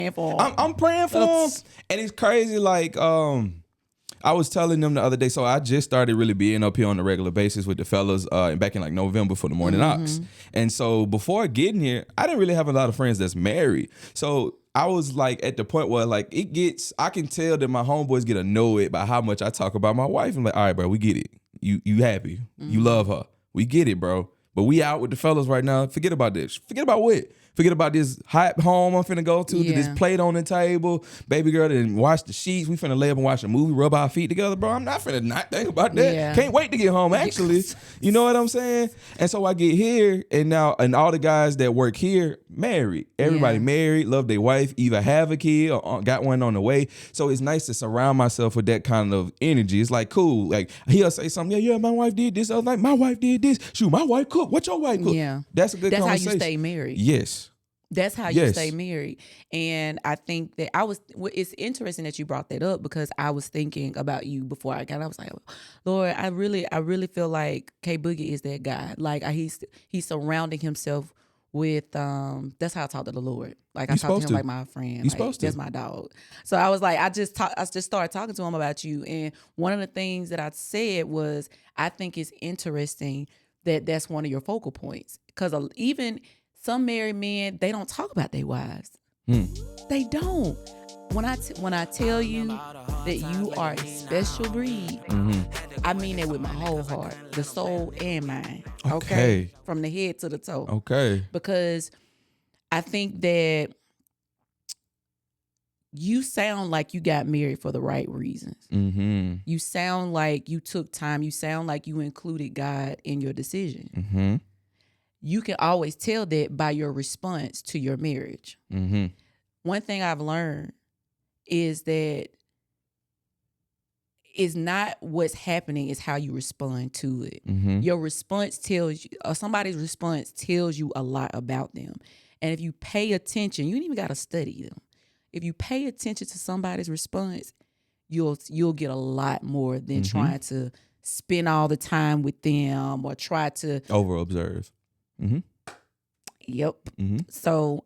for him. I'm praying for him. And it's crazy. Like, I was telling them the other day, so I just started really being up here on a regular basis with the fellas back in like November for the Morning Ox. And so before getting here, I didn't really have a lot of friends that's married. So I was like at the point where like I can tell that my homeboys get annoyed by how much I talk about my wife. I'm like, all right, bro, we get it. You happy. You love her. We get it, bro. But we out with the fellas right now. Forget about this. Forget about what? Forget about this hot home I'm finna go to, this plate on the table. Baby girl didn't wash the sheets. We finna lay up and watch a movie, rub our feet together, bro. I'm not finna not think about that. Yeah. Can't wait to get home, actually. You know what I'm saying? And so I get here, and all the guys that work here, married. Everybody married, love their wife, either have a kid or got one on the way. So it's nice to surround myself with that kind of energy. It's like, cool. Like, he'll say something, yeah, my wife did this. I was like, my wife did this. Shoot, my wife cooked. What your wife cooked? Yeah. That's a good conversation. That's how you stay married. Yes. That's how you stay married. And I think that it's interesting that you brought that up because I was thinking about you before I got. I was like, Lord, I really feel like K Boogie is that guy. Like he's surrounding himself with that's how I talk to the Lord. Like I talk to him like my friend. You're supposed to. That's my dog. So I was like, I just started talking to him about you. And one of the things that I said was, I think it's interesting that that's one of your focal points. Because even some married men, they don't talk about their wives. They don't. When I tell you that you are a special breed, I mean it with my whole heart, the soul and mind. Okay. From the head to the toe. Okay. Because I think that you sound like you got married for the right reasons. You sound like you took time. You sound like you included God in your decision. You can always tell that by your response to your marriage. One thing I've learned is that it's not what's happening, it's how you respond to it. Your response tells you, or somebody's response tells you a lot about them. And if you pay attention, you ain't even got to study them. If you pay attention to somebody's response, you'll get a lot more than trying to spend all the time with them or try to over observe. Yep. So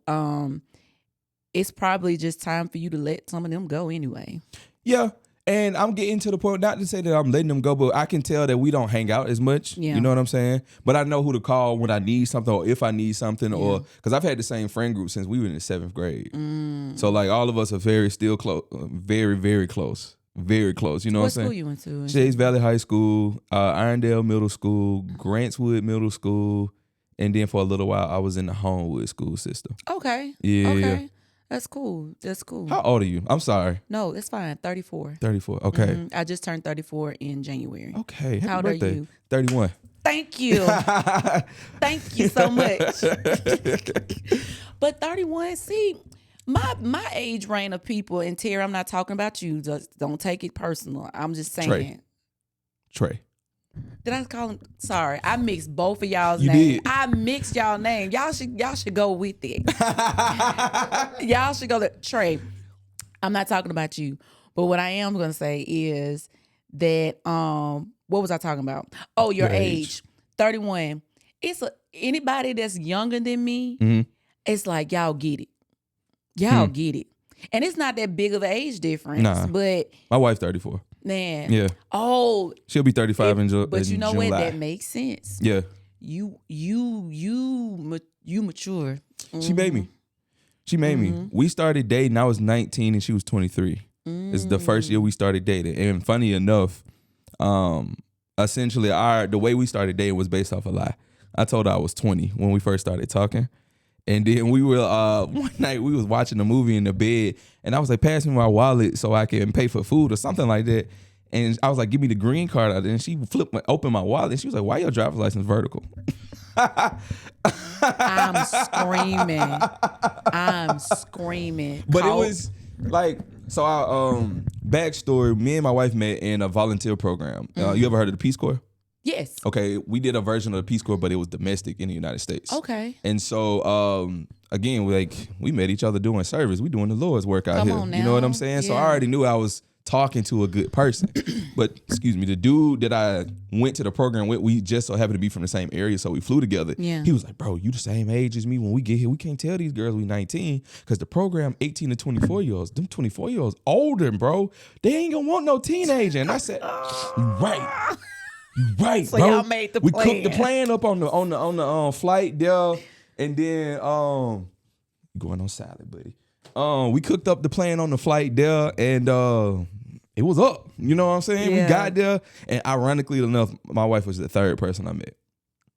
it's probably just time for you to let some of them go anyway. Yeah. And I'm getting to the point, not to say that I'm letting them go, but I can tell that we don't hang out as much. You know what I'm saying? But I know who to call when I need something or if I need something or because I've had the same friend group since we were in the 7th grade. So like all of us are still close, very, very close. Very close. You know what I'm saying? What school you went to? Shades Valley High School, Irondale Middle School, Grantswood Middle School. And then for a little while, I was in the Homewood school system. Okay. Yeah. Okay. That's cool. That's cool. How old are you? I'm sorry. No, it's fine. 34. 34. Okay. I just turned 34 in January. Okay. How old birthday. are you? 31. Thank you. Thank you so much. But 31, see, my age range of people, and Terry, I'm not talking about you. Just don't take it personal. I'm just saying. Trey. Did I call him? Sorry, I mixed both of y'all's you names. Did. I mixed y'all name. Y'all should go with it. Y'all should go there. Trey, I'm not talking about you, but what I am gonna say is that what was I talking about? Oh, your age. 31. It's anybody that's younger than me. It's like y'all get it. Y'all get it, and it's not that big of an age difference. Nah, but my wife's 34. Man. Yeah. Oh. She'll be 35 in July. But you know what? That makes sense. Yeah. You mature. She made me. She made me. We started dating. I was 19 and she was 23. It's the first year we started dating. And funny enough, essentially the way we started dating was based off a lie. I told her I was 20 when we first started talking. And then we were, one night we was watching a movie in the bed and I was like, pass me my wallet so I can pay for food or something like that. And I was like, give me the green card out there. And she opened my wallet and she was like, why your driver's license vertical? I'm screaming. But it was like, so our backstory, me and my wife met in a volunteer program. You ever heard of the Peace Corps? Yes. Okay, we did a version of the Peace Corps, but it was domestic in the United States. Okay. And so, again, we met each other doing service. We doing the Lord's work out here. On now. You know what I'm saying? Yeah. So I already knew I was talking to a good person. But excuse me, the dude that I went to the program with, we just so happened to be from the same area, so we flew together. Yeah. He was like, bro, you the same age as me. When we get here, we can't tell these girls we 19 because the program 18 to 24-year-olds, them 24-year-olds older, bro. They ain't gonna want no teenager. And I said, you right. You right, So bro. y'all made the we plan. cooked the plan up on the flight there, and then going on salad, buddy. We cooked up the plan on the flight there, and it was up. You know what I'm saying? Yeah. We got there, and ironically enough, my wife was the third person I met.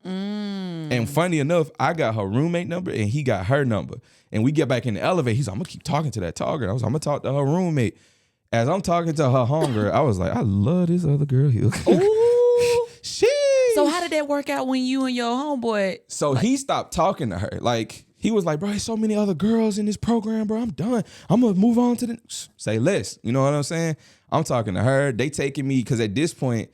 And funny enough, I got her roommate number, and he got her number. And we get back in the elevator. He's like, I'm gonna keep talking to that tall girl. I'm gonna talk to her roommate. As I'm talking to her homegirl, I was like, I love this other girl here. Ooh. Sheesh. So how did that work out when you and your homeboy? So he stopped talking to her. Like, he was like, bro, there's so many other girls in this program, bro. I'm done. I'm going to move on to the... Say less. You know what I'm saying? I'm talking to her. They taking me, because at this point,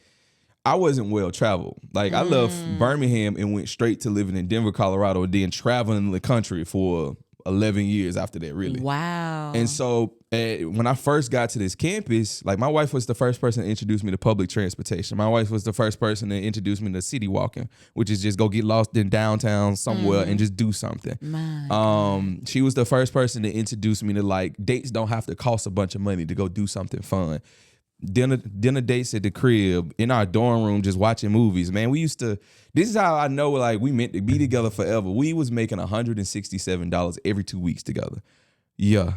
I wasn't well traveled. Like, I left Birmingham and went straight to living in Denver, Colorado, and then traveling the country for 11 years after that, really. Wow. And so when I first got to this campus, like, my wife was the first person to introduce me to public transportation. My wife was the first person to introduce me to city walking, which is just go get lost in downtown somewhere and just do something. She was the first person to introduce me to, like, dates don't have to cost a bunch of money to go do something fun. Dinner dates at the crib, in our dorm room, just watching movies. Man, we used to, this is how I know, like, we meant to be together forever. We was making $167 every 2 weeks together. Yeah.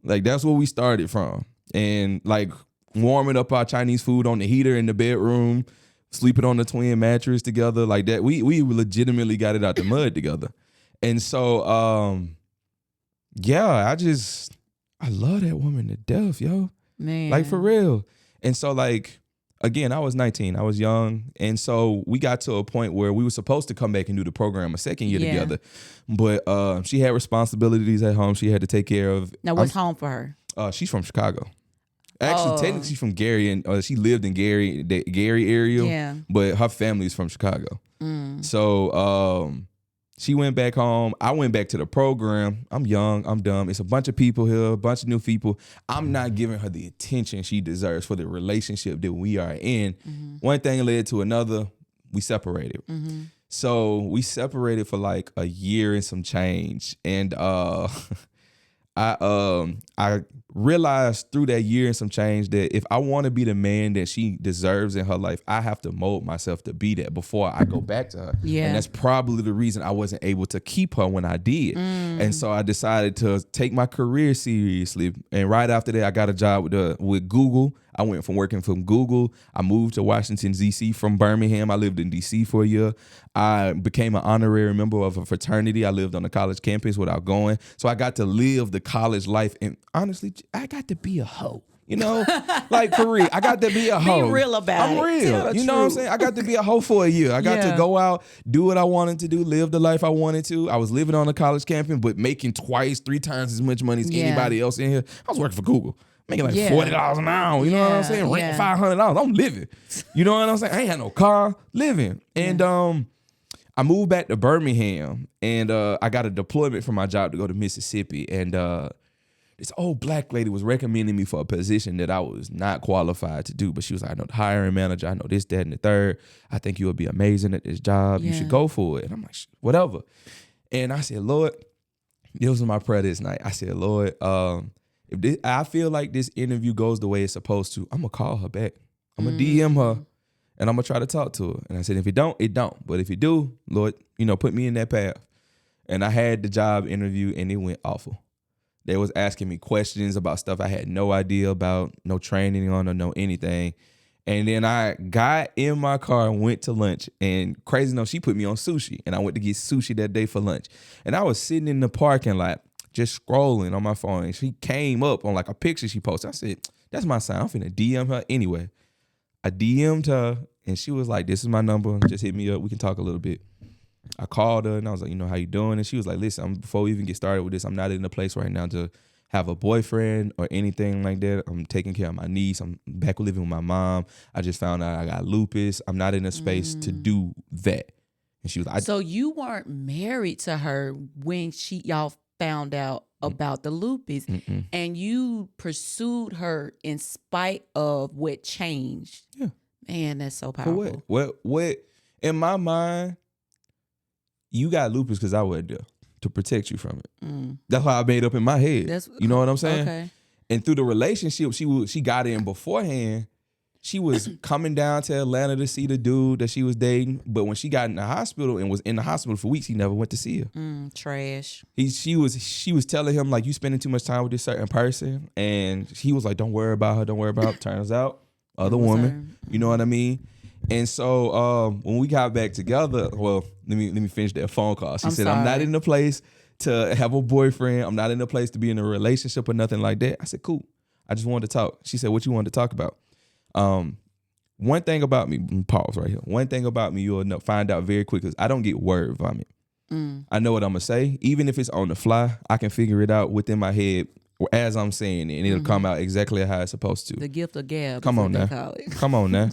Like, that's where we started from. And, like, warming up our Chinese food on the heater in the bedroom, sleeping on the twin mattress together, like that. We legitimately got it out the mud together. And so, yeah, I love that woman to death, yo. Man. Like, for real. And so, like, again, I was 19. I was young. And so we got to a point where we were supposed to come back and do the program a second year together. But she had responsibilities at home she had to take care of. Now, what's home for her? She's from Chicago. Actually, technically, she's from Gary. And she lived in Gary, the Gary area. Yeah. But her family is from Chicago. So she went back home. I went back to the program. I'm young. I'm dumb. It's a bunch of people here, a bunch of new people. I'm not giving her the attention she deserves for the relationship that we are in. One thing led to another. We separated. So we separated for like a year and some change. And I realized through that year and some change that if I want to be the man that she deserves in her life, I have to mold myself to be that before I go back to her. Yeah. And that's probably the reason I wasn't able to keep her when I did. And so I decided to take my career seriously. And right after that, I got a job with Google. I went from working from Google. I moved to Washington, D.C. from Birmingham. I lived in D.C. for a year. I became an honorary member of a fraternity. I lived on the college campus without going. So I got to live the college life. And honestly, I got to be a hoe. You know, like, for real, I got to be a hoe. Be real about it. I'm real. You know what I'm saying? I got to be a hoe for a year. I got to go out, do what I wanted to do, live the life I wanted to. I was living on the college campus, but making twice, 3 times as much money as anybody else in here. I was working for Google. Making like $40 an hour, you know what I'm saying? Renting $500, I'm living. You know what I'm saying? I ain't had no car, living. And I moved back to Birmingham, and I got a deployment from my job to go to Mississippi. And this old black lady was recommending me for a position that I was not qualified to do. But she was like, I know the hiring manager, I know this, that, and the third. I think you would be amazing at this job. You should go for it. And I'm like, whatever. And I said, Lord, this was my prayer this night. I said, Lord, I feel like this interview goes the way it's supposed to, I'm going to call her back. I'm going to DM her, and I'm going to try to talk to her. And I said, if it don't, it don't. But if it do, Lord, put me in that path. And I had the job interview, and it went awful. They was asking me questions about stuff I had no idea about, no training on or no anything. And then I got in my car and went to lunch. And crazy enough, she put me on sushi. And I went to get sushi that day for lunch. And I was sitting in the parking lot, just scrolling on my phone, and she came up on like a picture she posted. I said, that's my sign. I'm finna DM her anyway. I DM'd her, and she was like, this is my number. Just hit me up. We can talk a little bit. I called her, and I was like, how you doing? And she was like, listen, before we even get started with this, I'm not in a place right now to have a boyfriend or anything like that. I'm taking care of my niece. I'm back living with my mom. I just found out I got lupus. I'm not in a space to do that. And she was like, so you weren't married to her when y'all found out about the lupus, and you pursued her in spite of what changed. Yeah. Man, that's so For powerful. what? In my mind, you got lupus because I wasn't there to protect you from it. That's how I made up in my head. You know what I'm saying? Okay. And through the relationship, she got in beforehand. She was coming down to Atlanta to see the dude that she was dating. But when she got in the hospital and was in the hospital for weeks, he never went to see her. Trash. She was telling him, like, you spending too much time with this certain person. And he was like, don't worry about her, don't worry about her. Turns out, other woman. You know what I mean? And so when we got back together, well, let me finish that phone call. She said, I'm not in the place to have a boyfriend. I'm not in the place to be in a relationship or nothing like that. I said, cool. I just wanted to talk. She said, what you wanted to talk about? One thing about me, pause right here. One thing about me, you'll find out very quick, because I don't get word vomit. I know what I'm going to say. Even if it's on the fly, I can figure it out within my head as I'm saying it, and it'll come out exactly how it's supposed to. The gift of gab. Come on now. Come on now.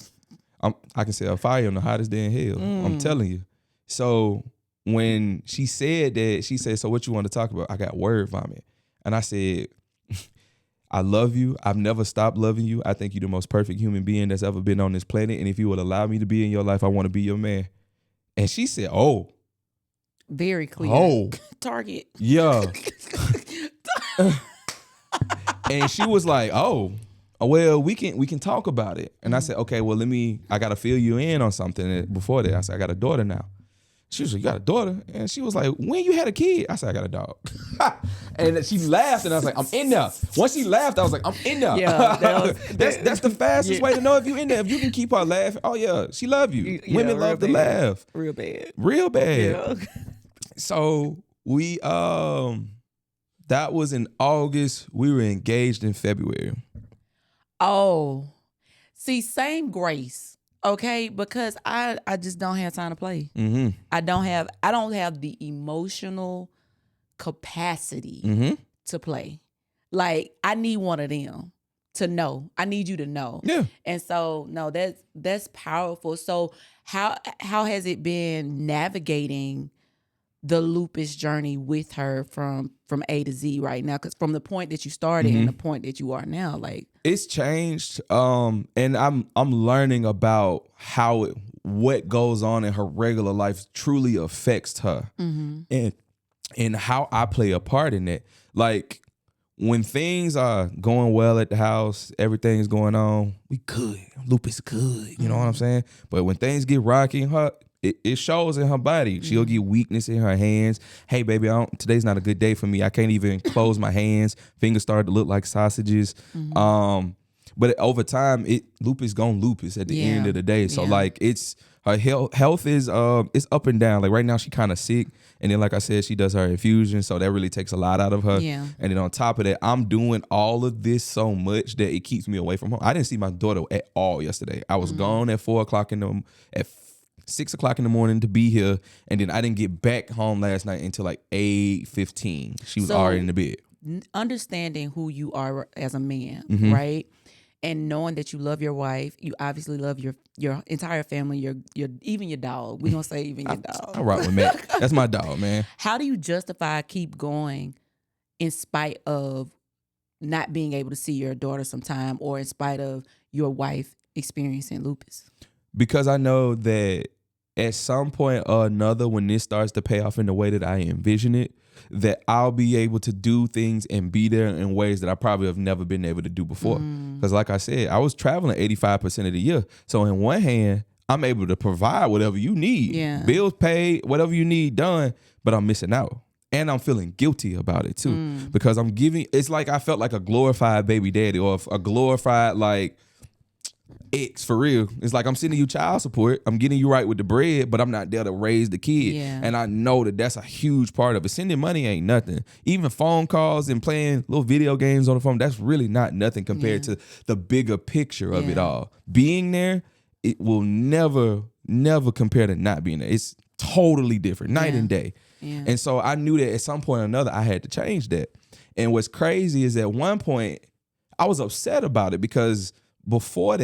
I can set a fire on the hottest day in hell. I'm telling you. So when she said that, she said, so what you want to talk about? I got word vomit. And I said, I love you. I've never stopped loving you. I think you're the most perfect human being that's ever been on this planet. And if you would allow me to be in your life, I want to be your man. And she said, oh. Very clear. Oh. Target. Yeah. And she was like, oh, well, we can talk about it. And I said, okay, well, I got to fill you in on something. Before that, I said, I got a daughter now. She was like, you got a daughter? And she was like, when you had a kid? I said, I got a dog. And she laughed, and I was like, I'm in there. Once she laughed, I was like, I'm in there. Yeah, that's the fastest way to know if you in there. If you can keep her laughing, oh yeah, she love you. Women love to laugh. Real bad. Real bad. Yeah. So we that was in August. We were engaged in February. Oh, see, same grace. Okay, because I just don't have time to play. I don't have the emotional capacity to play. Like, I need one of them to know. I need you to know. Yeah. And so no, that's powerful. So how has it been navigating the lupus journey with her from A to Z right now? Because from the point that you started and the point that you are now, like, it's changed. And I'm learning about what goes on in her regular life truly affects her, and how I play a part in it. Like, when things are going well at the house, everything's going on, we good. Lupus good, you know what I'm saying? But when things get rocky in her, it shows in her body. She'll get weakness in her hands. Hey, baby, today's not a good day for me. I can't even close my hands. Fingers start to look like sausages. But over time, lupus gone lupus at the end of the day. So like, it's her health is it's up and down. Like right now, she kind of sick, and then like I said, she does her infusion, so that really takes a lot out of her. Yeah. And then on top of that, I'm doing all of this so much that it keeps me away from home. I didn't see my daughter at all yesterday. I was gone at 6 o'clock in the morning to be here, and then I didn't get back home last night until like 8:15. She was already in the bed. Understanding who you are as a man, right? And knowing that you love your wife, you obviously love your entire family, your even your dog. We're gonna say even your dog. I rock with Matt. That's my dog, man. How do you justify keep going in spite of not being able to see your daughter sometime, or in spite of your wife experiencing lupus? Because I know that at some point or another, when this starts to pay off in the way that I envision it, that I'll be able to do things and be there in ways that I probably have never been able to do before. Because like I said, I was traveling 85% of the year. So in one hand, I'm able to provide whatever you need. Yeah. Bills paid, whatever you need done, but I'm missing out. And I'm feeling guilty about it too. Because it's like I felt like a glorified baby daddy, or a glorified like ex, for real. It's like I'm sending you child support. I'm getting you right with the bread, but I'm not there to raise the kid. Yeah. And I know that that's a huge part of it. Sending money ain't nothing. Even phone calls and playing little video games on the phone, that's really not nothing compared to the bigger picture of it all. Being there, it will never compare to not being there. It's totally different, night and day. Yeah. And so I knew that at some point or another, I had to change that. And what's crazy is at one point, I was upset about it, because before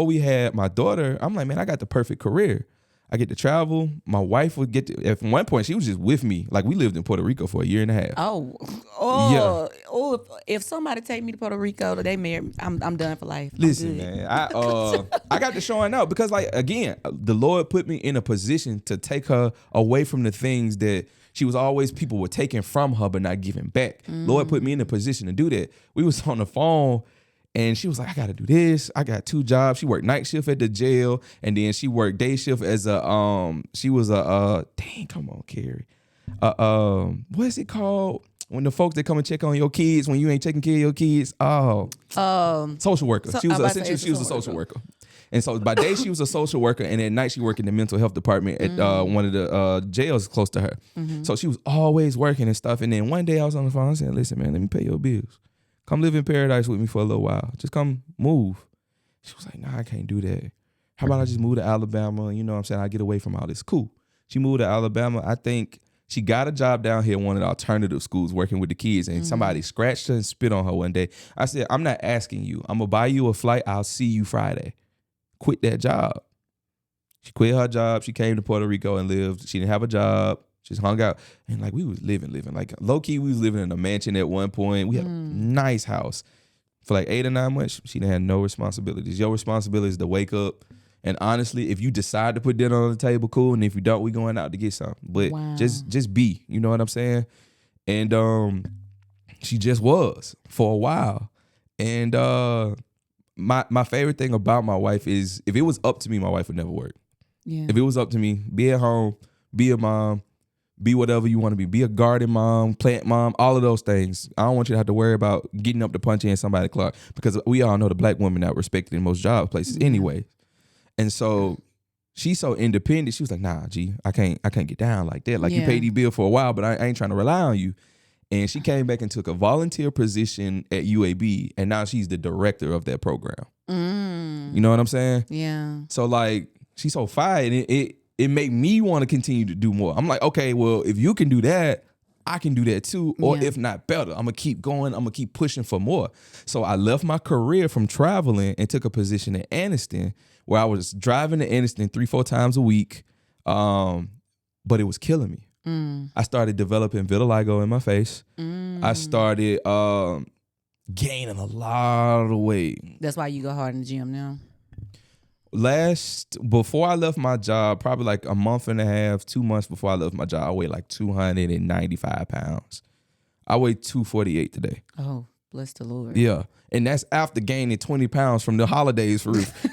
we had my daughter, I'm like, man, I got the perfect career. I get to travel. My wife would get to, at one point, she was just with me. Like, we lived in Puerto Rico for a year and a half. If somebody take me to Puerto Rico, they married, I'm done for life. Listen, man, I got to showing out because, like, again, the Lord put me in a position to take her away from the things that she was always, people were taking from her but not giving back. Lord put me in a position to do that. We was on the phone. And she was like, I got to do this. I got 2 jobs. She worked night shift at the jail. And then she worked day shift as she was dang, come on, Carrie. What is it called? When the folks that come and check on your kids when you ain't taking care of your kids? Social worker. She was a social worker. And so by day she was a social worker, and at night she worked in the mental health department at one of the jails close to her. So she was always working and stuff. And then one day I was on the phone. I said, listen, man, let me pay your bills. Come live in paradise with me for a little while. Just come move. She was like, nah, I can't do that. How about I just move to Alabama? You know what I'm saying? I get away from all this. Cool. She moved to Alabama. I think she got a job down here at one of the alternative schools working with the kids, and somebody scratched her and spit on her one day. I said, I'm not asking you. I'm going to buy you a flight. I'll see you Friday. Quit that job. She quit her job. She came to Puerto Rico and lived. She didn't have a job. Just hung out. And like we was living. Like low key, we was living in a mansion at one point. We had a nice house. For like 8 or 9 months, she didn't have no responsibilities. Your responsibility is to wake up. And honestly, if you decide to put dinner on the table, cool. And if you don't, we going out to get something. But just be. You know what I'm saying? And she just was for a while. And my favorite thing about my wife is if it was up to me, my wife would never work. Yeah. If it was up to me, be at home, be a mom, be whatever you want to be. Be a garden mom, plant mom, all of those things. I don't want you to have to worry about getting up to punch in somebody's clock because we all know the black women not respected in most job places anyway. And so she's so independent. She was like, nah, G, I can't get down like that. Like you paid these bills for a while, but I ain't trying to rely on you. And she came back and took a volunteer position at UAB, and now she's the director of that program. You know what I'm saying? Yeah. So like she's so fire, and it made me want to continue to do more. I'm like, okay, well, if you can do that, I can do that too. Or if not better, I'm going to keep going. I'm going to keep pushing for more. So I left my career from traveling and took a position at Anniston where I was driving to Anniston 3-4 times a week. But it was killing me. I started developing vitiligo in my face. I started gaining a lot of weight. That's why you go hard in the gym now? Before I left my job, probably like a month and a half, 2 months before I left my job, I weighed like 295 pounds. I weigh 248 today. Oh, bless the Lord. Yeah. And that's after gaining 20 pounds from the holidays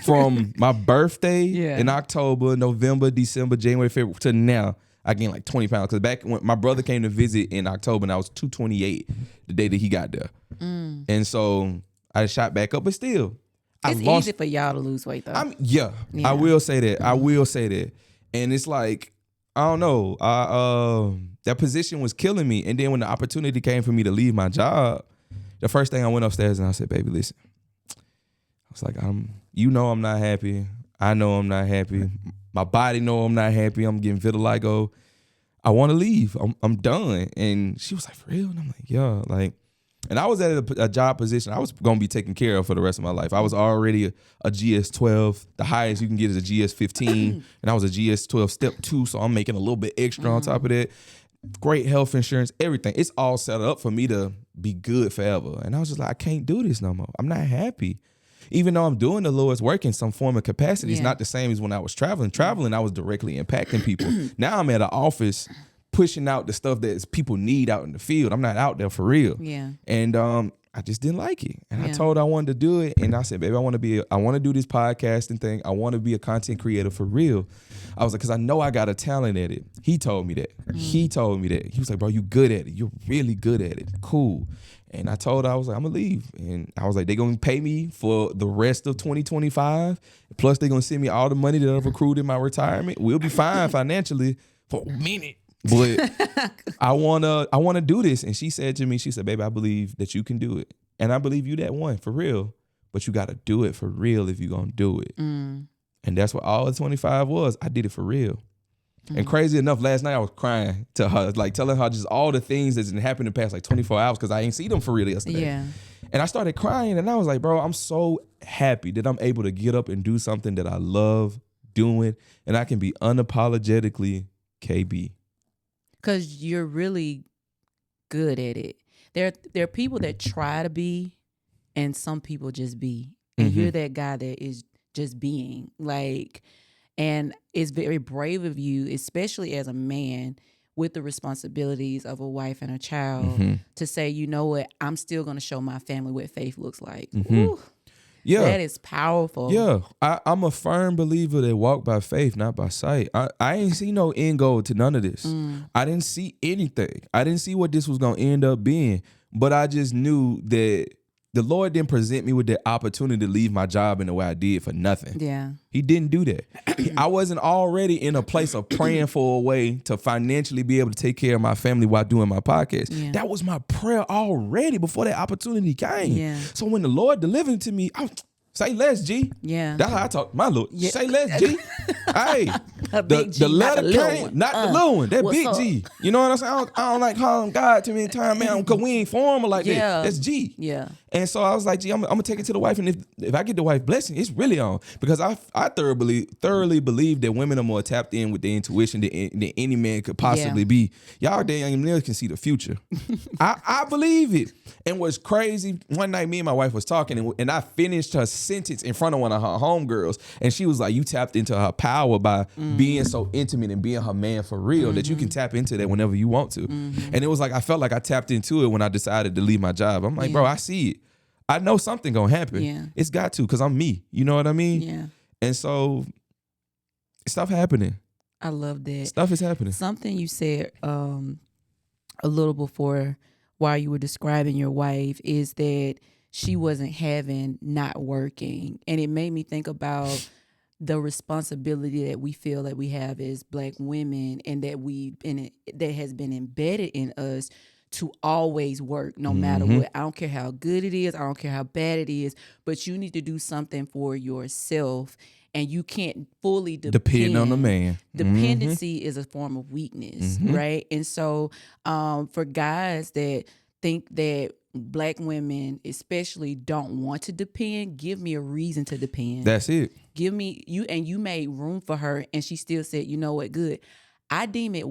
from my birthday in October, November, December, January, February to now. I gained like 20 pounds because back when my brother came to visit in October and I was 228 the day that he got there. And so I shot back up, but still. It's easy for y'all to lose weight though. I will say that. And it's like, I don't know. That position was killing me. And then when the opportunity came for me to leave my job, the first thing I went upstairs and I said, baby, listen. I was like, I'm not happy. I know I'm not happy. My body know I'm not happy. I'm getting vitiligo. I want to leave. I'm done. And she was like, for real? And I'm like, yeah. Like, and I was at a job position I was going to be taken care of for the rest of my life. I was already a GS-12. The highest you can get is a GS-15. And I was a GS-12 step 2, so I'm making a little bit extra on top of that. Great health insurance, everything. It's all set up for me to be good forever. And I was just like, I can't do this no more. I'm not happy. Even though I'm doing the Lord's work in some form of capacity, it's not the same as when I was traveling. Traveling, I was directly impacting people. Now I'm at an office pushing out the stuff that people need out in the field. I'm not out there for real. Yeah. And I just didn't like it. And I told her I wanted to do it. And I said, baby, I want to do this podcasting thing. I want to be a content creator for real. I was like, because I know I got a talent at it. He told me that. He told me that. He was like, bro, you good at it. You're really good at it. Cool. And I told her, I was like, I'm going to leave. And I was like, they're going to pay me for the rest of 2025. Plus, they're going to send me all the money that I've accrued in my retirement. We'll be fine financially for a minute. But I wanna do this. And she said to me, she said, baby, I believe that you can do it. And I believe you that one, for real. But you got to do it for real if you're going to do it. And that's what all of 25 was. I did it for real. And crazy enough, last night I was crying to her, like telling her just all the things that's happened in the past like 24 hours because I ain't see them for real yesterday. Yeah. And I started crying and I was like, bro, I'm so happy that I'm able to get up and do something that I love doing, and I can be unapologetically KB. Because you're really good at it. There are people that try to be, and some people just be. And you're that guy that is just being. Like, and it's very brave of you, especially as a man with the responsibilities of a wife and a child, to say, you know what, I'm still going to show my family what faith looks like. Ooh, Yeah. that is powerful. Yeah. I'm a firm believer that walk by faith, not by sight. I ain't see no end goal to none of this. I didn't see anything. I didn't see what this was going to end up being. But I just knew that the Lord didn't present me with the opportunity to leave my job in the way I did for nothing. Yeah. He didn't do that. I wasn't already in a place of praying for a way to financially be able to take care of my family while doing my podcast. Yeah. That was my prayer already before that opportunity came. Yeah. So when the Lord delivered it to me, I say less, G. Yeah. That's how I talk. My Lord. Yeah. Say less, G. Hey. Big G, the not letter the little came, one. not the little one. That what's big up? G. You know what I'm saying? I don't like calling God too many times, man, because we ain't formal like Yeah. that. That's G. Yeah. And so I was like, gee, I'm gonna take it to the wife, and if I get the wife blessing, it's really on, because I thoroughly believe that women are more tapped in with their intuition than any man could possibly be. Y'all damn young males can see the future. I believe it. And what's crazy, one night me and my wife was talking, and I finished her sentence in front of one of her homegirls, and she was like, you tapped into her power by being so intimate and being her man for real, that you can tap into that whenever you want to. And it was like, I felt like I tapped into it when I decided to leave my job. I'm like, bro, I see it. I know something gonna happen. Yeah. It's got to, because I'm me. You know what I mean? Yeah. And so stuff happening. I love that. Stuff is happening. Something you said a little before while you were describing your wife is that she wasn't having not working. And it made me think about the responsibility that we feel that we have as Black women, and that has been embedded in us to always work no matter what. I don't care how good it is. I don't care how bad it is, but you need to do something for yourself, and you can't fully Depend on the man. Dependency is a form of weakness, right? And so for guys that think that Black women especially don't want to depend, give me a reason to depend. That's it. Give me you, and you made room for her, and she still said, you know what, good. I deem it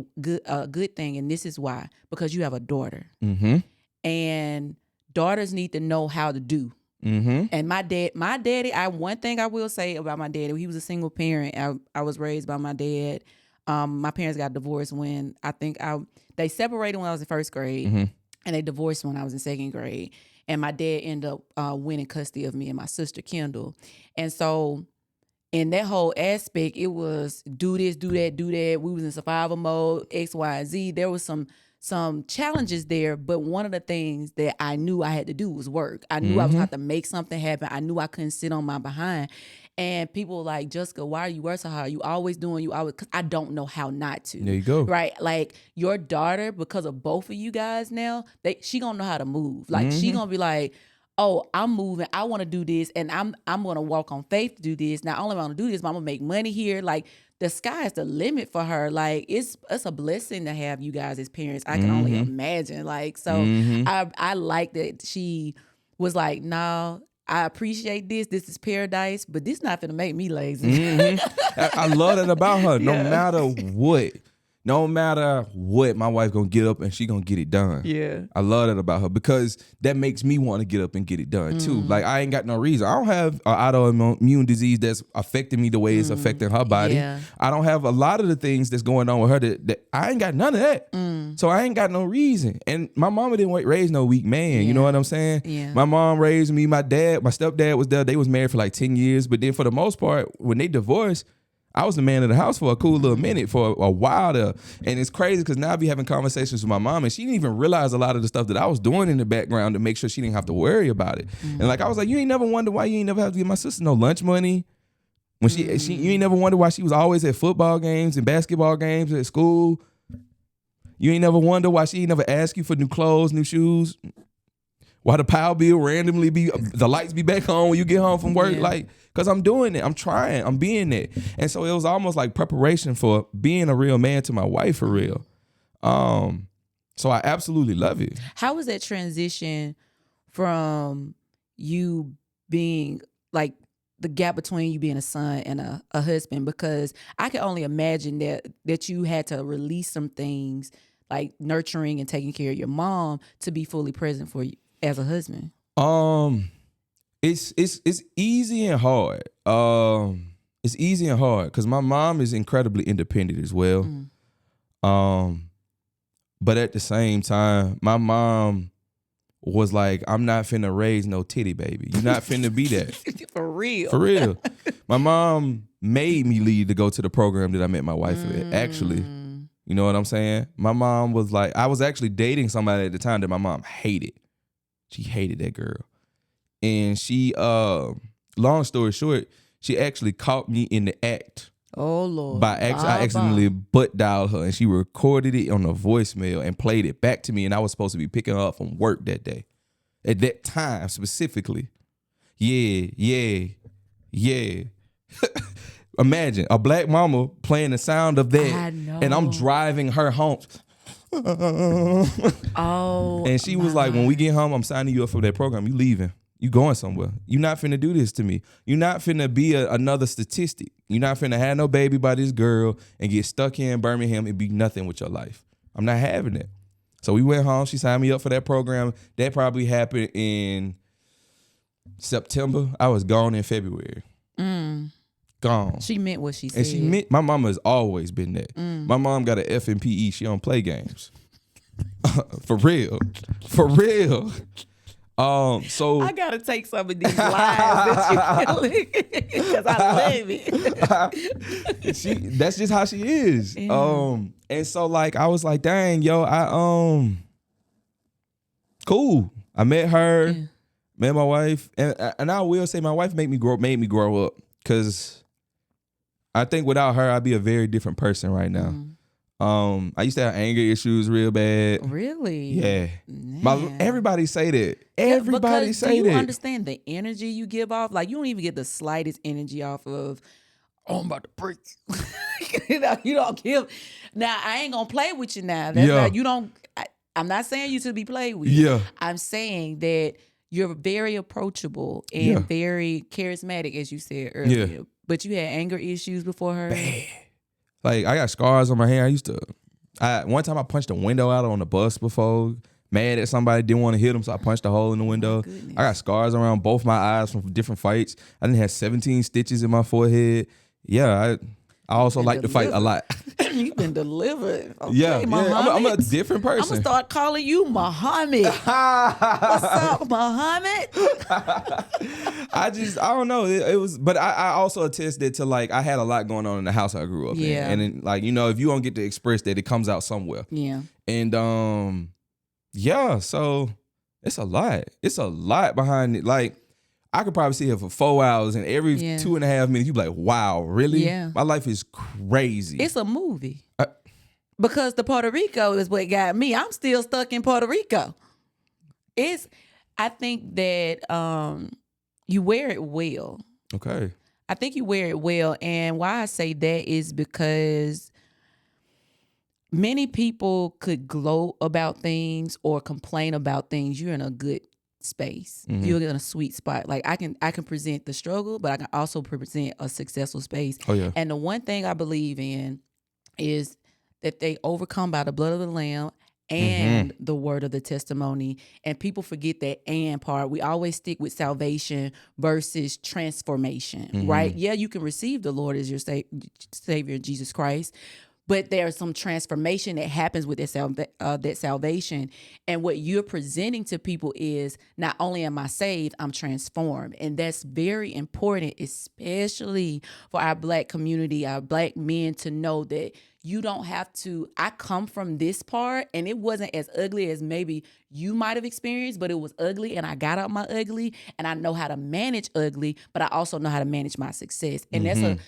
a good thing, and this is why. Because you have a daughter. And daughters need to know how to do. And my daddy, one thing I will say about my daddy, he was a single parent. I was raised by my dad. My parents got divorced when they separated when I was in first grade, and they divorced when I was in second grade. And my dad ended up winning custody of me and my sister Kendall. And so in that whole aspect, it was do this, do that, do that. We was in survival mode, X, Y, and Z. There was some challenges there, but one of the things that I knew I had to do was work. I knew I was going to have to make something happen. I knew I couldn't sit on my behind. And people were like, Jessica, why are you working so hard? You always doing, because I don't know how not to. There you go. Right? Like your daughter, because of both of you guys now, she going to know how to move. Like she going to be like, oh, I'm moving. I want to do this, and I'm going to walk on faith to do this. Not only am I going to do this, but I'm going to make money here. Like the sky is the limit for her. Like it's a blessing to have you guys as parents. I can only imagine. Like so, I like that she was like, no. I appreciate this. This is paradise, but this not gonna make me lazy. I love that about her. No matter what. No matter what, my wife gonna get up and she gonna get it done. Yeah. I love that about her, because that makes me want to get up and get it done too. Like I ain't got no reason. I don't have an autoimmune disease that's affecting me the way it's affecting her body. Yeah. I don't have a lot of the things that's going on with her that I ain't got none of that. So I ain't got no reason. And my mama didn't raise no weak man. You know what I'm saying? Yeah. My mom raised me. My stepdad was there. They was married for like 10 years. But then for the most part, when they divorced, I was the man of the house for a cool little minute, for a while there. And it's crazy because now I be having conversations with my mom, and she didn't even realize a lot of the stuff that I was doing in the background to make sure she didn't have to worry about it. And like I was like, you ain't never wonder why you ain't never have to give my sister no lunch money. When you ain't never wonder why she was always at football games and basketball games at school. You ain't never wonder why she ain't never ask you for new clothes, new shoes. Why the power bill randomly the lights be back on when you get home from work. Like, because I'm doing it. I'm trying. I'm being it. And so it was almost like preparation for being a real man to my wife for real. So I absolutely love it. How was that transition from you being like the gap between you being a son and a husband, because I can only imagine that you had to release some things like nurturing and taking care of your mom to be fully present for you as a husband. It's easy and hard. It's easy and hard because my mom is incredibly independent as well. But at the same time, my mom was like, I'm not finna raise no titty baby. You're not finna be that. For real. For real. My mom made me leave to go to the program that I met my wife at, actually. You know what I'm saying? My mom was like, I was actually dating somebody at the time that my mom hated. She hated that girl. And she, long story short, she actually caught me in the act. Oh, Lord. I accidentally butt dialed her, and she recorded it on a voicemail and played it back to me, and I was supposed to be picking her up from work that day. At that time, specifically. Yeah. Imagine a black mama playing the sound of that, and I'm driving her home. Oh. And she was like, when we get home, I'm signing you up for that program. You leaving. You going somewhere. You're not finna do this to me. You're not finna be another statistic. You're not finna have no baby by this girl and get stuck here in Birmingham and be nothing with your life. I'm not having it. So we went home. She signed me up for that program. That probably happened in September. I was gone in February. Gone. She meant what she said. And she meant, my mama has always been that. My mom got an F in PE. She don't play games. For real. For real. So I gotta take some of these lies that you're killing because I love it. That's just how she is. Yeah. And so like I was like, dang, yo, cool. I met her, met my wife, and I will say my wife made me grow up, because I think without her I'd be a very different person right now. I used to have anger issues real bad. Really? Yeah. Everybody say that. Everybody say that. Do you understand the energy you give off? Like, you don't even get the slightest energy off of, oh, I'm about to break. You don't give. Now, I ain't going to play with you now. That's not, you don't. I'm not saying you to be played with. Yeah. I'm saying that you're very approachable and very charismatic, as you said earlier. Yeah. But you had anger issues before her. Bad. Like, I got scars on my hand. One time I punched a window out on the bus before, mad at somebody, didn't want to hit them, so I punched a hole in the window. I got scars around both my eyes from different fights. I done had 17 stitches in my forehead. Yeah, I also like to fight a lot. You've been delivered. Okay, yeah, I'm a different person. I'm going to start calling you Muhammad. What's up, Muhammad? I don't know. It was, but I also attested to, like, I had a lot going on in the house I grew up in. And then, like, you know, if you don't get to express that, it comes out somewhere. Yeah. And so it's a lot. It's a lot behind it. Like, I could probably sit here for 4 hours, and every 2.5 minutes, you be like, wow, really? Yeah. My life is crazy. It's a movie. Because the Puerto Rico is what got me. I'm still stuck in Puerto Rico. I think that you wear it well. Okay. I think you wear it well. And why I say that is because many people could gloat about things or complain about things. You're in a good space. You're in a sweet spot. Like, I can present the struggle, but I can also present a successful space. Oh, yeah. And the one thing I believe in is that they overcome by the blood of the Lamb and the word of the testimony. And people forget that and part. We always stick with salvation versus transformation, right? Yeah, you can receive the Lord as your Savior, Jesus Christ, but there's some transformation that happens with that salvation. And what you're presenting to people is, not only am I saved, I'm transformed. And that's very important, especially for our Black community, our Black men, to know that you don't have to. I come from this part, and it wasn't as ugly as maybe you might have experienced, but it was ugly, and I got out my ugly, and I know how to manage ugly, but I also know how to manage my success. And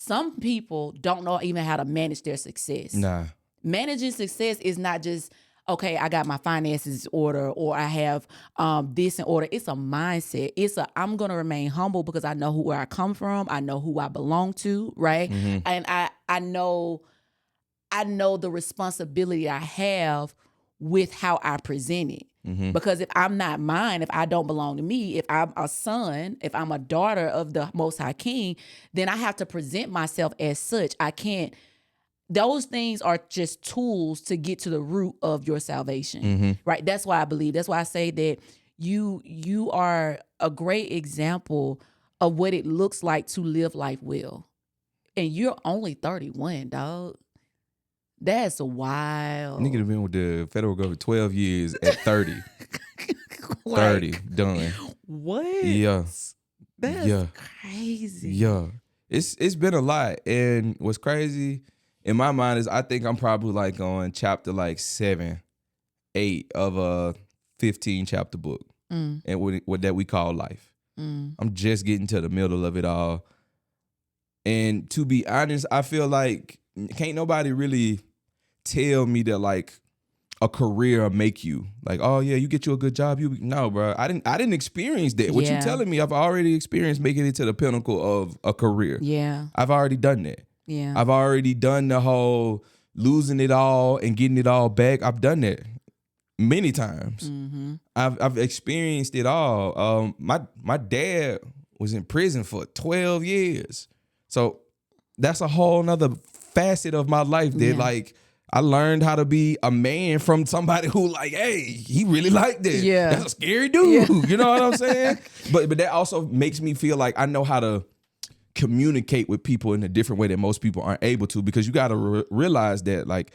some people don't know even how to manage their success. Nah. Managing success is not just, okay, I got my finances in order, or I have this in order. It's a mindset. I'm going to remain humble because I know where I come from. I know who I belong to, right? And I know the responsibility I have with how I present it. Because if I'm not mine, if I don't belong to me, if I'm a son, if I'm a daughter of the Most High King, then I have to present myself as such. I can't. Those things are just tools to get to the root of your salvation, right? That's why I believe. That's why I say that you are a great example of what it looks like to live life well. And you're only 31, dog. That's wild. Nigga have been with the federal government 12 years at 30. Like, 30, done. What? Yeah. That's crazy. Yeah. It's been a lot. And what's crazy in my mind is I think I'm probably like on chapter like 7, 8 of a 15 chapter book. And what that we call life. I'm just getting to the middle of it all. And to be honest, I feel like can't nobody really tell me that like a career will make you like, oh yeah, you get you a good job. No, bro. I didn't experience that. What you telling me, I've already experienced making it to the pinnacle of a career. Yeah. I've already done that. Yeah. I've already done the whole losing it all and getting it all back. I've done that many times. I've experienced it all. My dad was in prison for 12 years. So that's a whole nother facet of my life that like I learned how to be a man from somebody who like, hey, he really liked it. Yeah. That's a scary dude. Yeah. You know what I'm saying? But that also makes me feel like I know how to communicate with people in a different way that most people aren't able to, because you got to realize that like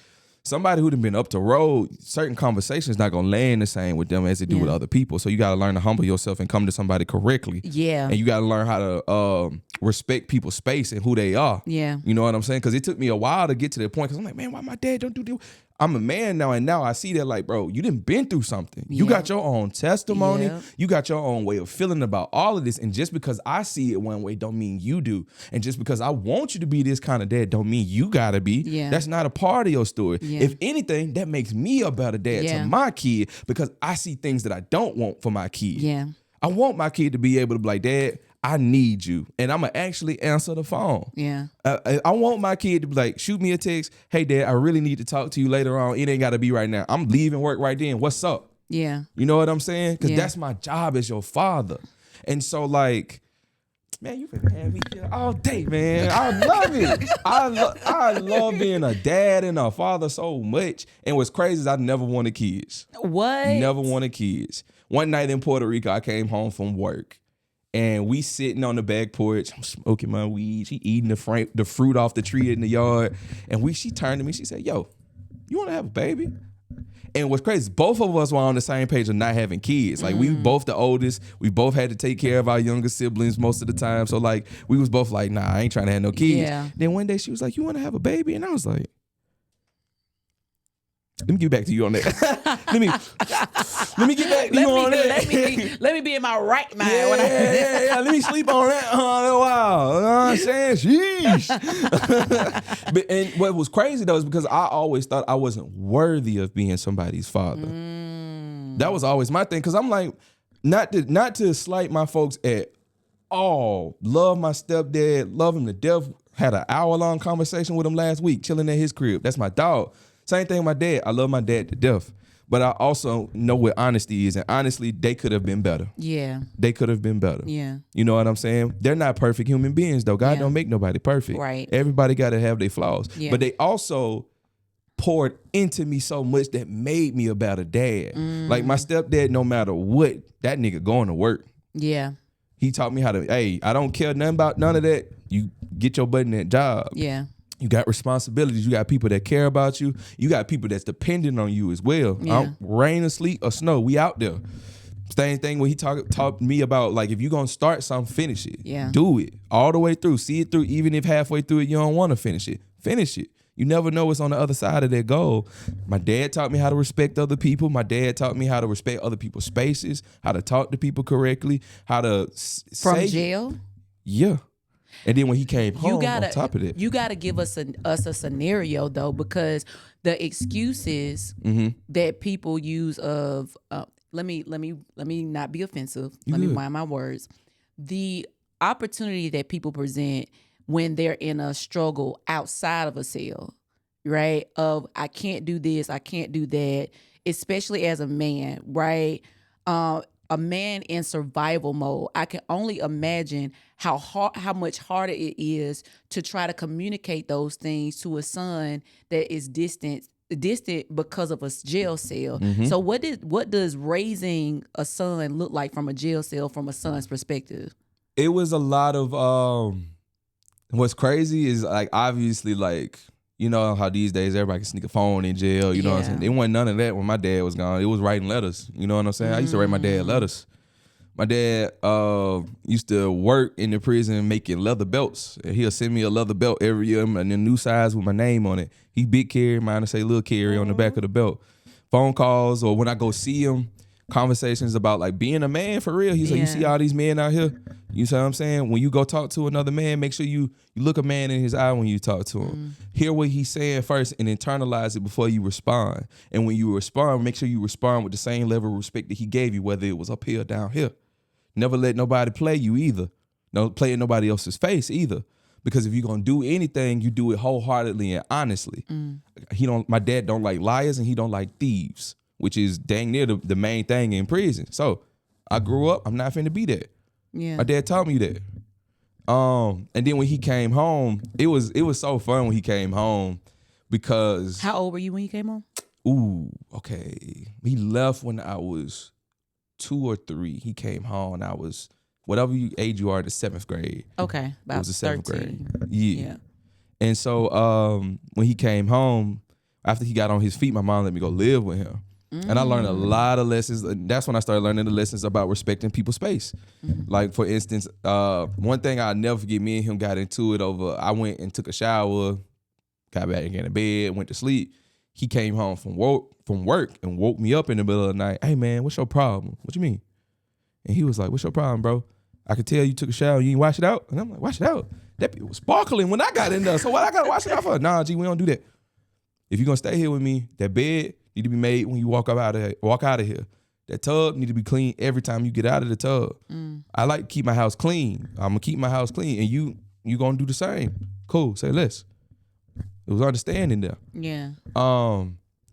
somebody who'd been up the road, certain conversations not gonna land the same with them as they do with other people. So you gotta learn to humble yourself and come to somebody correctly. Yeah. And you gotta learn how to respect people's space and who they are. Yeah. You know what I'm saying? Because it took me a while to get to that point. Because I'm like, man, why my dad don't do this? I'm a man now, and now I see that like, bro, you didn't been through something. You got your own testimony. You got your own way of feeling about all of this. And just because I see it one way don't mean you do. And just because I want you to be this kind of dad don't mean you gotta be. Yeah. That's not a part of your story. Yeah. If anything, that makes me a better dad to my kid, because I see things that I don't want for my kid. Yeah. I want my kid to be able to be like, Dad, I need you. And I'm going to actually answer the phone. Yeah. I want my kid to be like, shoot me a text. Hey, Dad, I really need to talk to you later on. It ain't got to be right now. I'm leaving work right then. What's up? Yeah. You know what I'm saying? Because that's my job as your father. And so, like, man, you finna have me here all day, man. I love it. I love being a dad and a father so much. And what's crazy is I never wanted kids. What? Never wanted kids. One night in Puerto Rico, I came home from work. And we sitting on the back porch, I'm smoking my weed. She eating the fruit off the tree in the yard. And she turned to me, she said, yo, you want to have a baby? And what's crazy, both of us were on the same page of not having kids. Like we both the oldest. We both had to take care of our younger siblings most of the time. So like we was both like, nah, I ain't trying to have no kids. Yeah. Then one day she was like, you want to have a baby? And I was like, let me get back to you on that. let me get back to you on that. Let me be in my right mind. Yeah. Let me sleep on that a while. You know what I'm saying? Sheesh. And what was crazy though is because I always thought I wasn't worthy of being somebody's father. That was always my thing. Because I'm like, not to slight my folks at all. Love my stepdad. Love him to death. Had an hour-long conversation with him last week, chilling at his crib. That's my dog. Same thing with my dad. I love my dad to death. But I also know what honesty is. And honestly, they could have been better. Yeah. They could have been better. Yeah. You know what I'm saying? They're not perfect human beings, though. God don't make nobody perfect. Right. Everybody got to have their flaws. Yeah. But they also poured into me so much that made me a better dad. Like my stepdad, no matter what, that nigga going to work. Yeah. He taught me how to, hey, I don't care nothing about none of that. You get your butt in that job. Yeah. You got responsibilities. You got people that care about you. You got people that's dependent on you as well. Yeah. Rain or sleet or snow, we out there. Same thing when he taught to me about, like, if you're going to start something, finish it. Yeah. Do it all the way through. See it through, even if halfway through it you don't want to finish it. Finish it. You never know what's on the other side of that goal. My dad taught me how to respect other people. My dad taught me how to respect other people's spaces, how to talk to people correctly, how to From jail? Yeah. And then when he came home, on top of that, you gotta give us a scenario though, because the excuses that people use of let me not be offensive. Let me mind my words. The opportunity that people present when they're in a struggle outside of a cell, right? Of I can't do this, I can't do that. especially as a man, right? A man in survival mode, I can only imagine how much harder it is to try to communicate those things to a son that is distant because of a jail cell. So what does raising a son look like from a jail cell from a son's perspective? It was a lot of what's crazy is like obviously like you know how these days everybody can sneak a phone in jail, you know what I'm saying? It wasn't none of that when my dad was gone. It was writing letters, you know what I'm saying? I used to write my dad letters. My dad used to work in the prison making leather belts. And he'll send me a leather belt every year and a new size with my name on it. He big Carrie, mine to say little Carrie on the back of the belt. Phone calls or when I go see him, conversations about like being a man for real. He's like, you see all these men out here? You see what I'm saying? When you go talk to another man, make sure you look a man in his eye when you talk to him. Hear what he's saying first and internalize it before you respond. And when you respond, make sure you respond with the same level of respect that he gave you, whether it was up here or down here. Never let nobody play you either. Don't play in nobody else's face either. Because if you're gonna do anything, you do it wholeheartedly and honestly. My dad don't like liars and he don't like thieves, which is dang near the main thing in prison. So I grew up, I'm not finna be that. Yeah. My dad taught me that. And then when he came home, it was so fun when he came home because how old were you when you came home? Ooh, okay. He left when I was 2 or 3. He came home and I was whatever age you are, the 7th grade. Okay, about it was the 7th 13. grade. Yeah. And so when he came home, after he got on his feet, my mom let me go live with him. And I learned a lot of lessons. That's when I started learning the lessons about respecting people's space. Like, for instance, one thing I'll never forget, me and him got into it over, I went and took a shower, got back in the bed, went to sleep. He came home from work and woke me up in the middle of the night. Hey, man, what's your problem? What you mean? And he was like, what's your problem, bro? I could tell you took a shower. You didn't wash it out? And I'm like, wash it out? That bit was sparkling when I got in there. So what I got to wash it out for? Nah, G, we don't do that. If you're going to stay here with me, that bed need to be made when you walk out of here. That tub need to be clean every time you get out of the tub. I like to keep my house clean. I'm going to keep my house clean. And you going to do the same. Cool. Say less. It was understanding there. Yeah.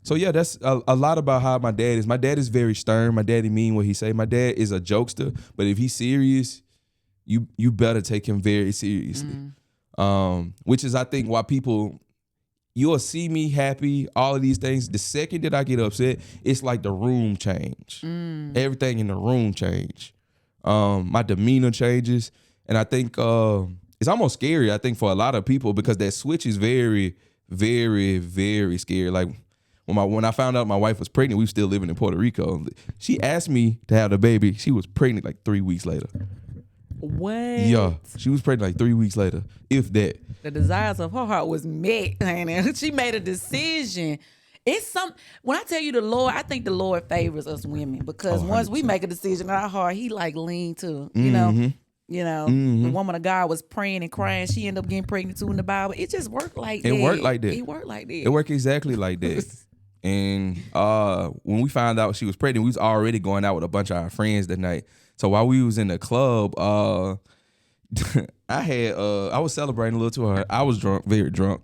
So yeah, that's a lot about how my dad is. My dad is very stern. My daddy mean what he say. My dad is a jokester, but if he's serious, you better take him very seriously. Which is, I think, why you'll see me happy, all of these things. The second that I get upset, it's like the room change. Everything in the room change. My demeanor changes. And I think it's almost scary, I think, for a lot of people because that switch is very, very, very scary. Like when I found out my wife was pregnant, we were still living in Puerto Rico. She asked me to have the baby. She was pregnant like 3 weeks later. What? Yeah, she was pregnant like 3 weeks later, if that. The desires of her heart was met, and she made a decision. It's when I tell you the Lord, I think the Lord favors us women because once we make a decision in our heart, he like lean to, you know. The woman of God was praying and crying. She ended up getting pregnant too in the Bible. It just worked like that. It worked like that. It worked like that. It worked exactly like that. And when we found out she was pregnant, we was already going out with a bunch of our friends that night. So while we was in the club, I was celebrating a little to her. I was drunk, very drunk.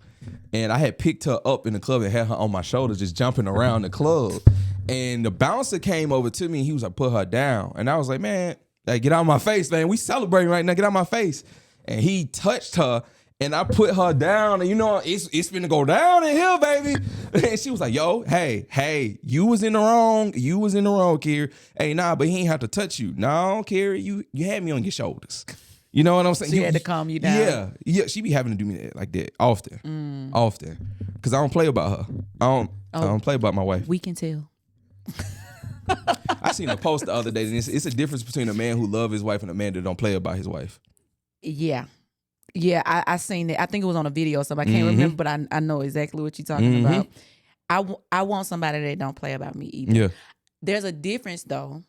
And I had picked her up in the club and had her on my shoulder just jumping around the club. And the bouncer came over to me and he was like, put her down. And I was like, man, like, get out of my face, man. We celebrating right now. Get out of my face. And he touched her and I put her down. And it's finna go down in here, baby. And she was like, yo, hey, you was in the wrong. You was in the wrong, Carrie. Hey, nah, but he ain't have to touch you. No, Carrie, you had me on your shoulders. You know what I'm saying? She had to calm you down. Yeah. She be having to do me like that often. Because I don't play about her. I don't play about my wife. We can tell. I seen a post the other day, and it's a difference between a man who loves his wife and a man that don't play about his wife. Yeah, I seen it. I think it was on a video or something. I can't remember, but I know exactly what you're talking about. I want somebody that don't play about me either. Yeah. There's a difference though,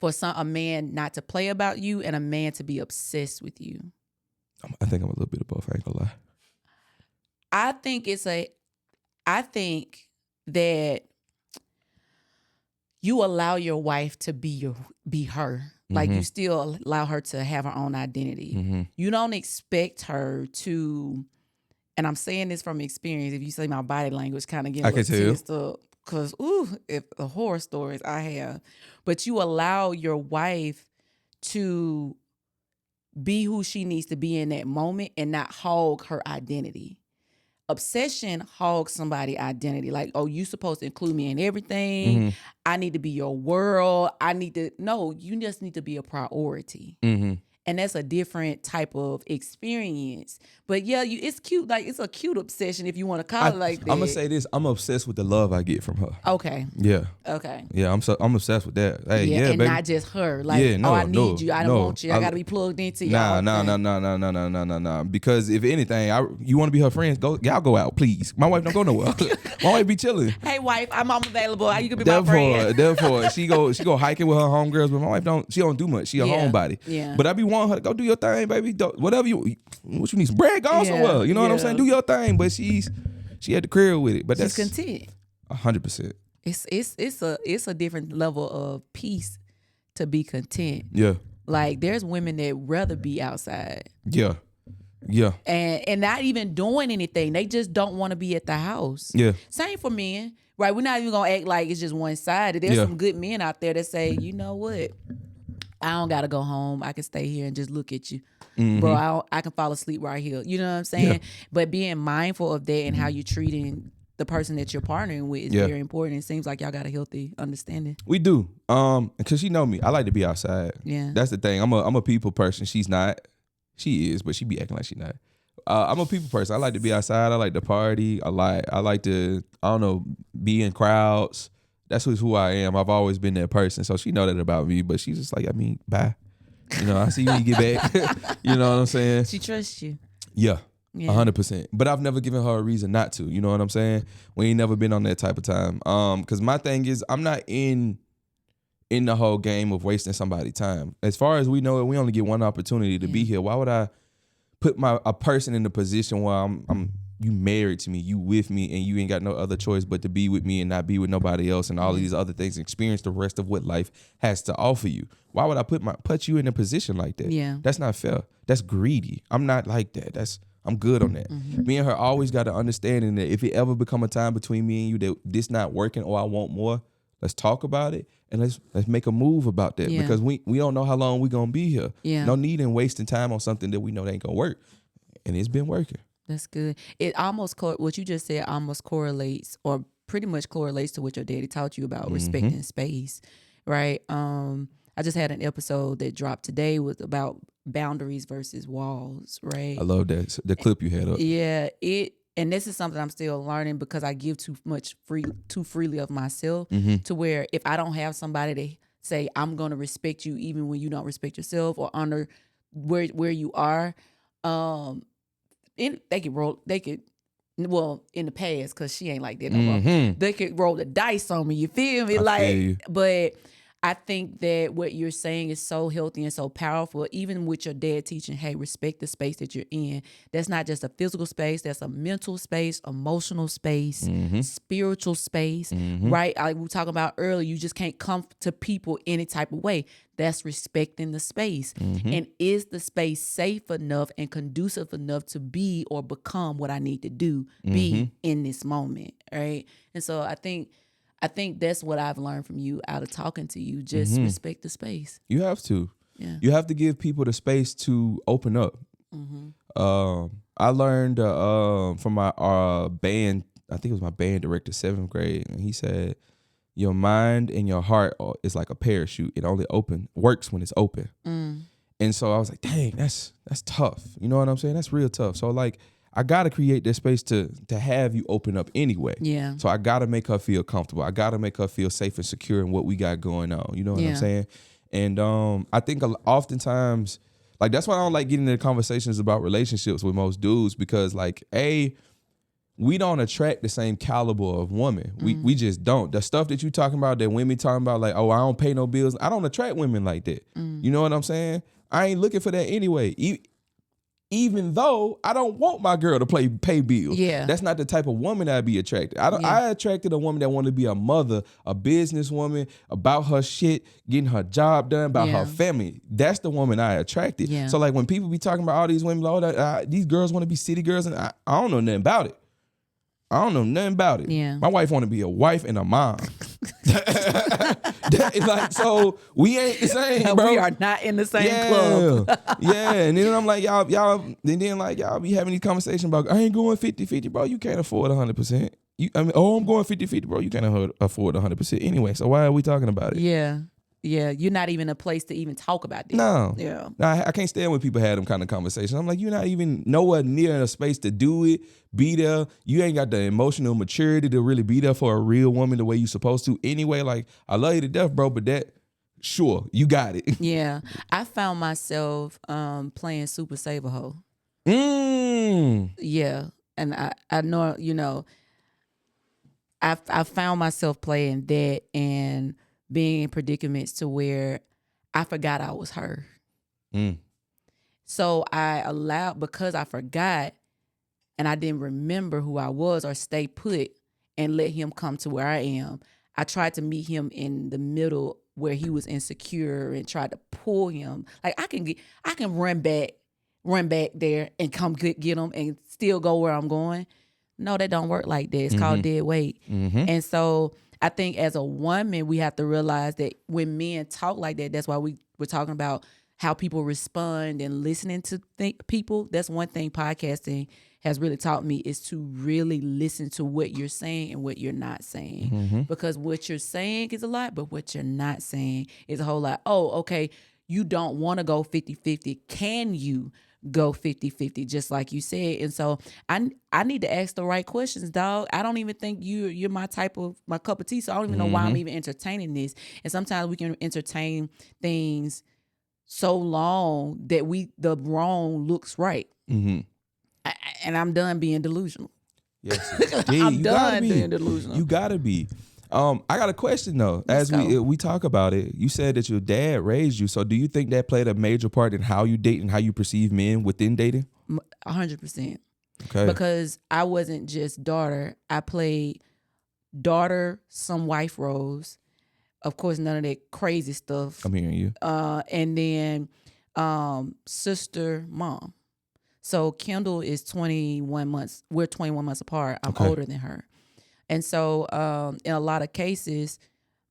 for a man not to play about you and a man to be obsessed with you. I think I'm a little bit of both. I ain't gonna lie. I think that you allow your wife to be her. Like you still allow her to have her own identity. You don't expect her to, and I'm saying this from experience, if you say my body language kind of getting tensed up, because if the horror stories I have, but you allow your wife to be who she needs to be in that moment and not hog her identity. Obsession hogs somebody's identity. Like, oh, you supposed to include me in everything. Mm-hmm. I need to be your world. No, you just need to be a priority. Mm-hmm. And that's a different type of experience. But yeah, it's cute. Like, it's a cute obsession if you want to call it like that. I'm gonna say this. I'm obsessed with the love I get from her. Okay. Yeah. Okay. Yeah, I'm obsessed with that. Hey, Yeah, and baby. not just her. Like, Yeah, no, I need you. I don't no. want you. I gotta be plugged into you. Nah. Because if anything, you want to be her friends, y'all go out, please. My wife don't go nowhere. My wife be chilling. Hey, wife, I'm available. You can be my friend. Therefore, she go hiking with her homegirls, but my wife don't do much. She a homebody. Yeah. But I be wanting her to go do your thing, baby. Whatever what you need, some bread, go somewhere. You know what I'm saying? Do your thing. But she had the crib with it. But she's content. 100%. It's a different level of peace to be content. Yeah. Like, there's women that rather be outside. Yeah. Yeah. And not even doing anything. They just don't want to be at the house. Yeah. Same for men. Right? We're not even gonna act like it's just one sided. There's some good men out there that say, you know what? I don't gotta go home. I can stay here and just look at you. Mm-hmm. Bro, I can fall asleep right here. You know what I'm saying? Yeah. But being mindful of that and how you're treating the person that you're partnering with is very important. It seems like y'all got a healthy understanding. We do. Because she know me. I like to be outside. Yeah. That's the thing. I'm a people person. She's not. She is, but she be acting like she not. I'm a people person. I like to be outside. I like to party. I like to, I don't know, be in crowds. That's who I am. I've always been that person. So she know that about me, but she's just like, I mean, bye. You know, I see you when you get back. You know what I'm saying? She trusts you. Yeah. 100%. But I've never given her a reason not to. You know what I'm saying? We ain't never been on that type of time. Because my thing is, I'm not in the whole game of wasting somebody's time. As far as we know it, we only get one opportunity to be here. Why would I put a person in the position where you married to me, you with me, and you ain't got no other choice but to be with me and not be with nobody else and all of these other things, experience the rest of what life has to offer you. Why would I put you in a position like that? Yeah. That's not fair. That's greedy. I'm not like that. I'm good on that. Mm-hmm. Me and her always got to understanding that if it ever become a time between me and you that this not working or I want more, let's talk about it and let's make a move about that because we don't know how long we gonna be here. Yeah. No need in wasting time on something that we know that ain't gonna work, and it's been working. That's good. It almost what you just said almost correlates or pretty much correlates to what your daddy taught you about respecting space, right? I just had an episode that dropped today was about boundaries versus walls, right? I love that the clip you had up. Yeah, and this is something I'm still learning because I give too freely of myself to where if I don't have somebody to say I'm going to respect you even when you don't respect yourself or honor where you are, they could well in the past because she ain't like that no more. They could roll the dice on me. You feel me? But I think that what you're saying is so healthy and so powerful, even with your dad teaching, hey, respect the space that you're in. That's not just a physical space. That's a mental space, emotional space, spiritual space, right? Like we were talking about earlier, you just can't come to people any type of way. That's respecting the space. And is the space safe enough and conducive enough to be or become what I need to be in this moment, right? And so I think that's what I've learned from you out of talking to you. Just respect the space. You have to. Yeah. You have to give people the space to open up. I learned from my band, I think it was my band director, 7th grade, and he said, your mind and your heart is like a parachute. It only works when it's open. And so I was like, dang, that's tough. You know what I'm saying? That's real tough. So like, I gotta create that space to have you open up anyway. Yeah. So I gotta make her feel comfortable. I gotta make her feel safe and secure in what we got going on. You know what I'm saying? And I think oftentimes, like that's why I don't like getting into conversations about relationships with most dudes because like, we don't attract the same caliber of woman. We just don't. The stuff that you talking about, that women talking about, like, oh, I don't pay no bills. I don't attract women like that. You know what I'm saying? I ain't looking for that anyway. Even though I don't want my girl to pay bills. Yeah. That's not the type of woman I'd be attracted. I attracted a woman that wanted to be a mother, a businesswoman, about her shit, getting her job done, about her family. That's the woman I attracted. Yeah. So like when people be talking about all these women, these girls want to be city girls, and I don't know nothing about it. I don't know nothing about it. Yeah. My wife want to be a wife and a mom. Like, so we ain't the same, bro. We are not in the same club. Yeah. And then I'm like, y'all, and then like y'all be having these conversations about, I ain't going 50-50, bro. You can't afford 100%. I'm going 50-50, bro. You can't afford 100% anyway. So why are we talking about it? Yeah. Yeah. You're not even a place to even talk about this. No. Yeah. No, I can't stand when people have them kind of conversations. I'm like, you're not even nowhere near a space to do it, be there. You ain't got the emotional maturity to really be there for a real woman the way you supposed to. Anyway, like, I love you to death, bro, but sure, you got it. Yeah. I found myself playing Super Saver Hoe. Yeah. And I know, you know, I found myself playing that and being in predicaments to where I forgot I was her. So I allowed, because I forgot and I didn't remember who I was or stay put and let him come to where I am, I tried to meet him in the middle where he was insecure and tried to pull him. Like I can run back there and come get him and still go where I'm going. No, that don't work like that. It's called dead weight. And so I think as a woman, we have to realize that when men talk like that, that's why we're talking about how people respond and listening to people. That's one thing podcasting has really taught me, is to really listen to what you're saying and what you're not saying. Because what you're saying is a lot, but what you're not saying is a whole lot. Oh, okay, you don't want to go 50-50. Can you go 50-50, just like you said? And so I need to ask the right questions, dog. I don't even think you're my cup of tea, so I don't even know why I'm even entertaining this. And sometimes we can entertain things so long that the wrong looks right. And I'm done being delusional. Yes, I'm done being delusional. You gotta be. I got a question though. As we talk about it, you said that your dad raised you. So do you think that played a major part in how you date and how you perceive men within dating? 100%. Okay. Because I wasn't just daughter. I played daughter, some wife roles. Of course, none of that crazy stuff. I'm hearing you. And then sister, mom. So Kendall is 21 months. We're 21 months apart. I'm older than her. And so in a lot of cases,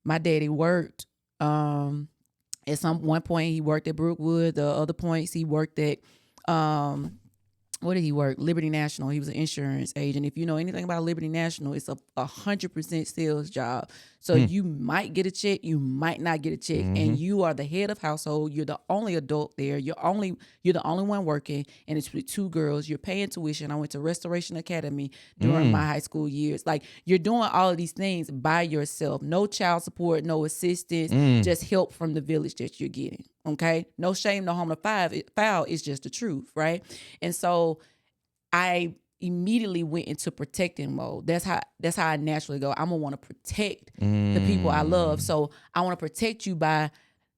my daddy worked. At one point, he worked at Brookwood. The other points, he worked at, what did he work? Liberty National. He was an insurance agent. If you know anything about Liberty National, it's a 100% sales job. So you might get a check, you might not get a check, and you are the head of household. You're the only adult there. You're the only one working, and it's with two girls. You're paying tuition. I went to Restoration Academy during my high school years. Like, you're doing all of these things by yourself. No child support, no assistance, just help from the village that you're getting. Okay, no shame, no harm, no foul. It's just the truth, right? And so I immediately went into protecting mode. That's how I naturally go. I'm gonna want to protect the people I love. So I want to protect you by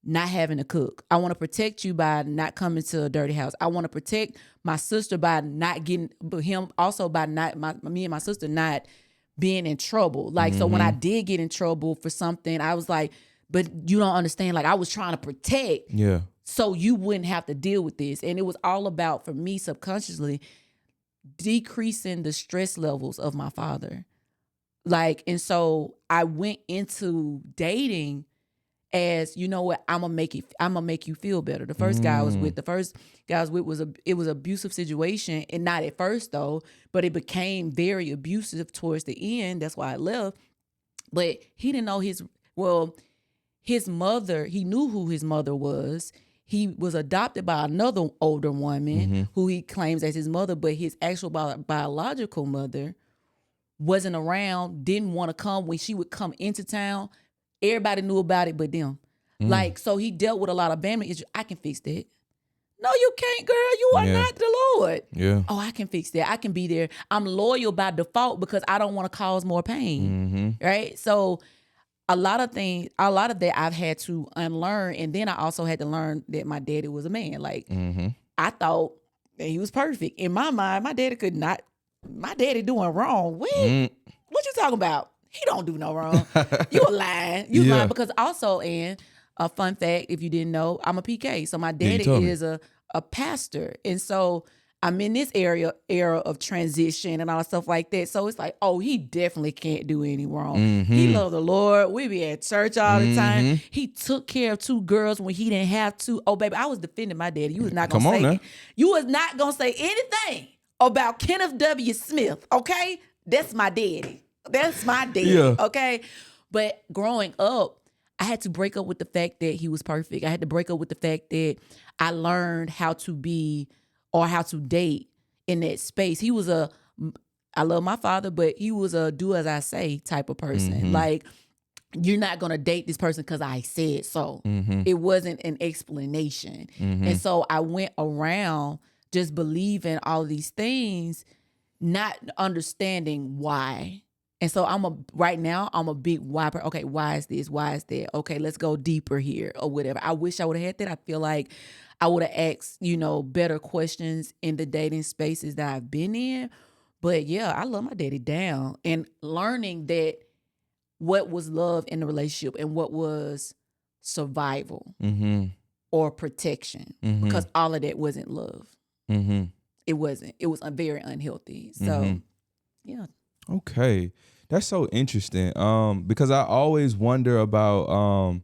not having to cook. I want to protect you by not coming to a dirty house. I want to protect my sister by not getting him, also by not me and my sister not being in trouble. Like, so when I did get in trouble for something, I was like, but you don't understand. Like, I was trying to protect. Yeah. So you wouldn't have to deal with this. And it was all about, for me, subconsciously, decreasing the stress levels of my father. Like, and so I went into dating as, you know what, I'm gonna make you feel better. The first guy I was with was abusive situation, and not at first though, but it became very abusive towards the end. That's why I left. But he didn't know his mother. He knew who his mother was. He was adopted by another older woman who he claims as his mother, but his actual biological mother wasn't around, didn't want to come. When she would come into town, everybody knew about it but them. Like, so he dealt with a lot of family issues. I can fix that. No, you can't, girl. You are not the Lord. Yeah. Oh, I can fix that. I can be there. I'm loyal by default because I don't want to cause more pain. Right? So a lot of that I've had to unlearn. And then I also had to learn that my daddy was a man. Like, I thought that he was perfect. In my mind, my daddy doing wrong. What you talking about? He don't do no wrong. You a lying. You lying. Because also, and a fun fact, if you didn't know, I'm a PK. So my daddy is a pastor. And so I'm in this era of transition and all stuff like that. So it's like, oh, he definitely can't do any wrong. He loved the Lord. We be at church all the time. He took care of 2 girls when he didn't have to. Oh, baby, I was defending my daddy. You was not gonna say you was not gonna say anything about Kenneth W. Smith. Okay, that's my daddy. That's my daddy. Yeah. Okay, but growing up, I had to break up with the fact that he was perfect. I had to break up with the fact that I learned how to be or how to date in that space. He was I love my father, but he was a do as I say type of person. Like, you're not going to date this person because I said so. It wasn't an explanation. And so I went around just believing all of these things, not understanding why. And so right now I'm a big why. Okay, why is this? Why is that? Okay, let's go deeper here or whatever. I wish I would have had that. I feel like I would have asked, better questions in the dating spaces that I've been in. But yeah, I love my daddy down, and learning that what was love in the relationship and what was survival or protection, because all of that wasn't love. It wasn't. It was very unhealthy. So yeah. Okay. That's so interesting. Because I always wonder about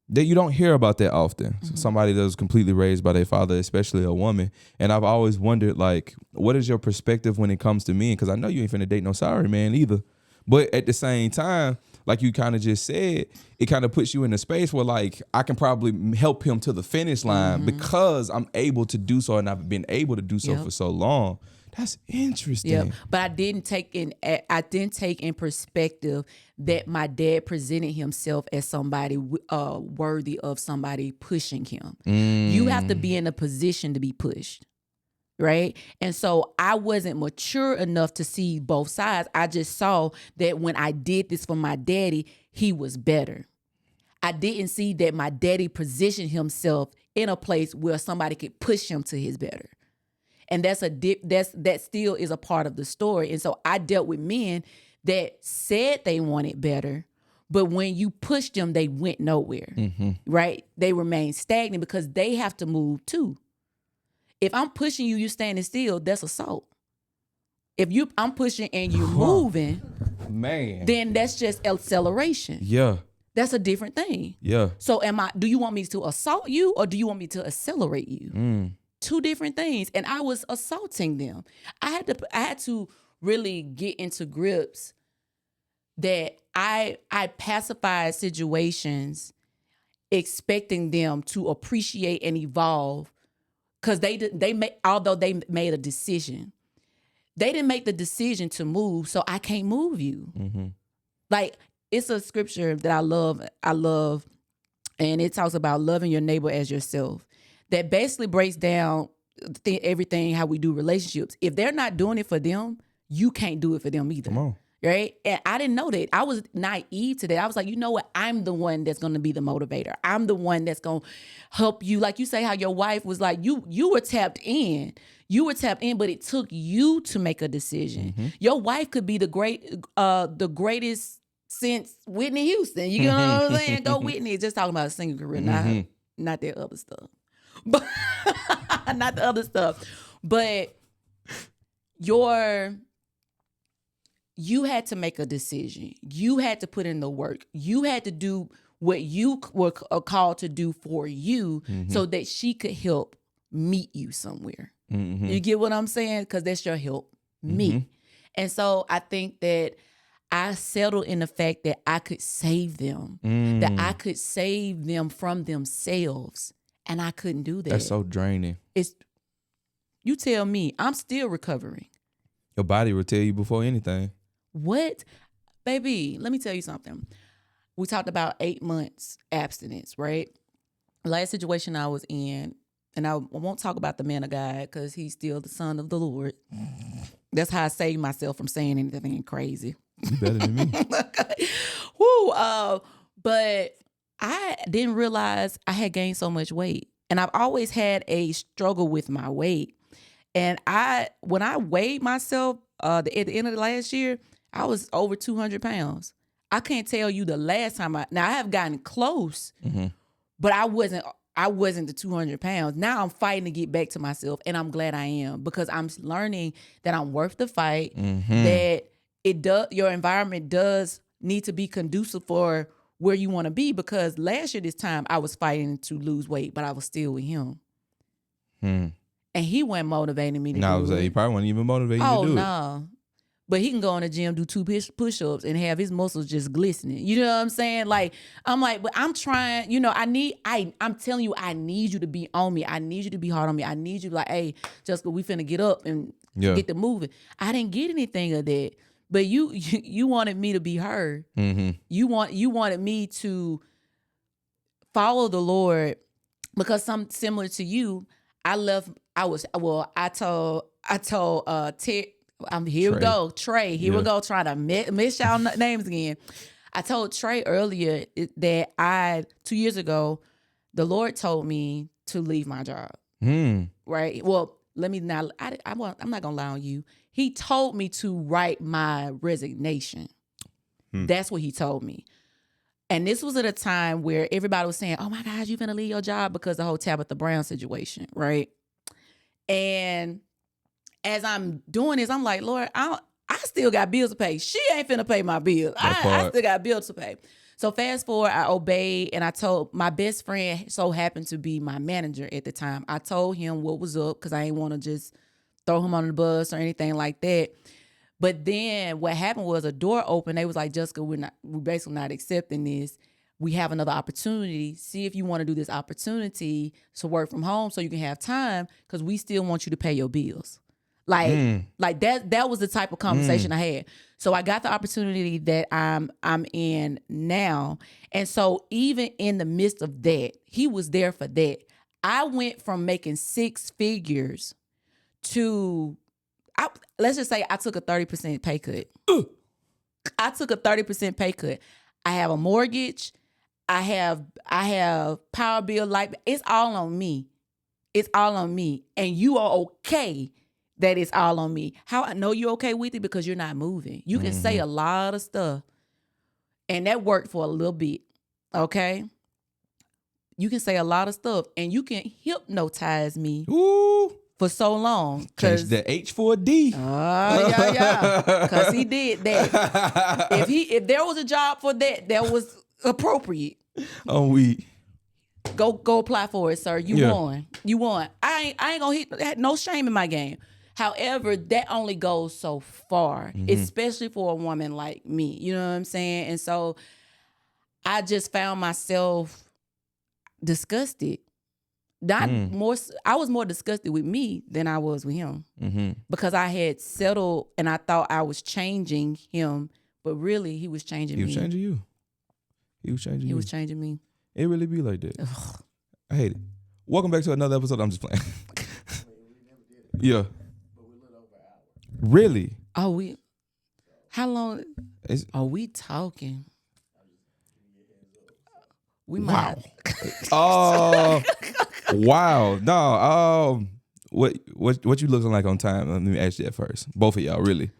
that you don't hear about that often. So somebody that was completely raised by their father, especially a woman. And I've always wondered, like, what is your perspective when it comes to men? Because I know you ain't finna date no sorry man either. But at the same time, like you kind of just said, it kind of puts you in a space where, like, I can probably help him to the finish line because I'm able to do so, and I've been able to do so for so long. That's interesting. Yeah, but I didn't take in perspective that my dad presented himself as somebody worthy of somebody pushing him. You have to be in a position to be pushed, right? And so I wasn't mature enough to see both sides. I just saw that when I did this for my daddy, he was better. I didn't see that my daddy positioned himself in a place where somebody could push him to his better. And that still is a part of the story. And so I dealt with men that said they wanted better, but when you pushed them, they went nowhere, right? They remained stagnant because they have to move too. If I'm pushing you, you standing still, that's assault. If I'm pushing and you're moving, man, then that's just acceleration. Yeah. That's a different thing. Yeah. So do you want me to assault you or do you want me to accelerate you? 2 different things. And I was assaulting them. I had to really get into grips that I pacified situations expecting them to appreciate and evolve, because although they made a decision, they didn't make the decision to move, so I can't move you. Like, it's a scripture that I love, and it talks about loving your neighbor as yourself. That basically breaks down everything, how we do relationships. If they're not doing it for them, you can't do it for them either. Come on. Right? And I didn't know that. I was naive to that. I was like, you know what? I'm the one that's going to be the motivator. I'm the one that's going to help you. Like you say how your wife was like, you were tapped in. You were tapped in, but it took you to make a decision. Your wife could be the greatest since Whitney Houston. You know what I'm saying? Go Whitney. Just talking about a single career, not that other stuff. But not the other stuff. But you had to make a decision. You had to put in the work. You had to do what you were called to do for you so that she could help meet you somewhere. You get what I'm saying? Because that's your help me. And so I think that I settled in the fact that I could save them, that I could save them from themselves. And I couldn't do that. That's so draining. You tell me, I'm still recovering. Your body will tell you before anything. What? Baby, let me tell you something. We talked about 8 months abstinence, right? Last situation I was in, and I won't talk about the man of God because he's still the son of the Lord. That's how I save myself from saying anything crazy. You better than me. Woo, but I didn't realize I had gained so much weight. And I've always had a struggle with my weight. And when I weighed myself at the end of the last year, I was over 200 pounds. I can't tell you the last time now I have gotten close, but I wasn't I wasn't the 200 pounds. Now I'm fighting to get back to myself, and I'm glad I am, because I'm learning that I'm worth the fight. That it does. Your environment does need to be conducive for where you want to be. Because last year this time I was fighting to lose weight, but I was still with him, and he wasn't motivating me to do I was it. like, he probably wasn't even motivating you to do it. No. But he can go in the gym, do 2 push-ups, and have his muscles just glistening. You know what I'm saying? Like, I'm like, but I'm trying, I'm telling you, I need you to be on me. I need you to be hard on me. I need you to like, hey, Jessica, we finna get up and get the moving. I didn't get anything of that. But you wanted me to be her. You wanted me to follow the Lord, because some similar to you, I told Ted, here Trey. we go, Trey. Here we go, trying to miss y'all names again. I told Trey earlier that 2 years ago, the Lord told me to leave my job. Right? Well, let me not. I'm not gonna lie on you. He told me to write my resignation. That's what he told me. And this was at a time where everybody was saying, "Oh my God, you finna leave your job because of the whole Tabitha Brown situation," right? And as I'm doing this, I'm like, Lord, I still got bills to pay. She ain't finna pay my bills. I still got bills to pay. So fast forward, I obeyed, and I told my best friend, so happened to be my manager at the time. I told him what was up, because I ain't want to just throw him on the bus or anything like that. But then what happened was a door opened. They was like, Jessica, we're basically not accepting this. We have another opportunity. See if you want to do this opportunity to work from home so you can have time, because we still want you to pay your bills. Like that was the type of conversation I had. So I got the opportunity that I'm in now. And so even in the midst of that, he was there for that. I went from making 6 figures to, let's just say I took a 30% pay cut. I took a 30% pay cut. I have a mortgage. I have power bill, light. It's all on me. It's all on me. And you are okay that it's all on me. How I know you're okay with it? Because you're not moving. You can say a lot of stuff, and that worked for a little bit, okay? You can say a lot of stuff, and you can hypnotize me for so long. Change the H for a D. Yeah. Because he did that. If there was a job for that was appropriate. Oh, we. Go apply for it, sir. You won. You won. I ain't gonna hit no shame in my game. However, that only goes so far, especially for a woman like me. You know what I'm saying? And so I just found myself disgusted. I was more disgusted with me than I was with him, because I had settled and I thought I was changing him, but really he was changing me. He was changing you. He was changing you. He was changing me. It really be like that. Ugh. I hate it. Welcome back to another episode. I'm just playing. Yeah. Really? How long are we talking? We might. Wow. Wow. No. What you looking like on time? Let me ask you that first. Both of y'all, really.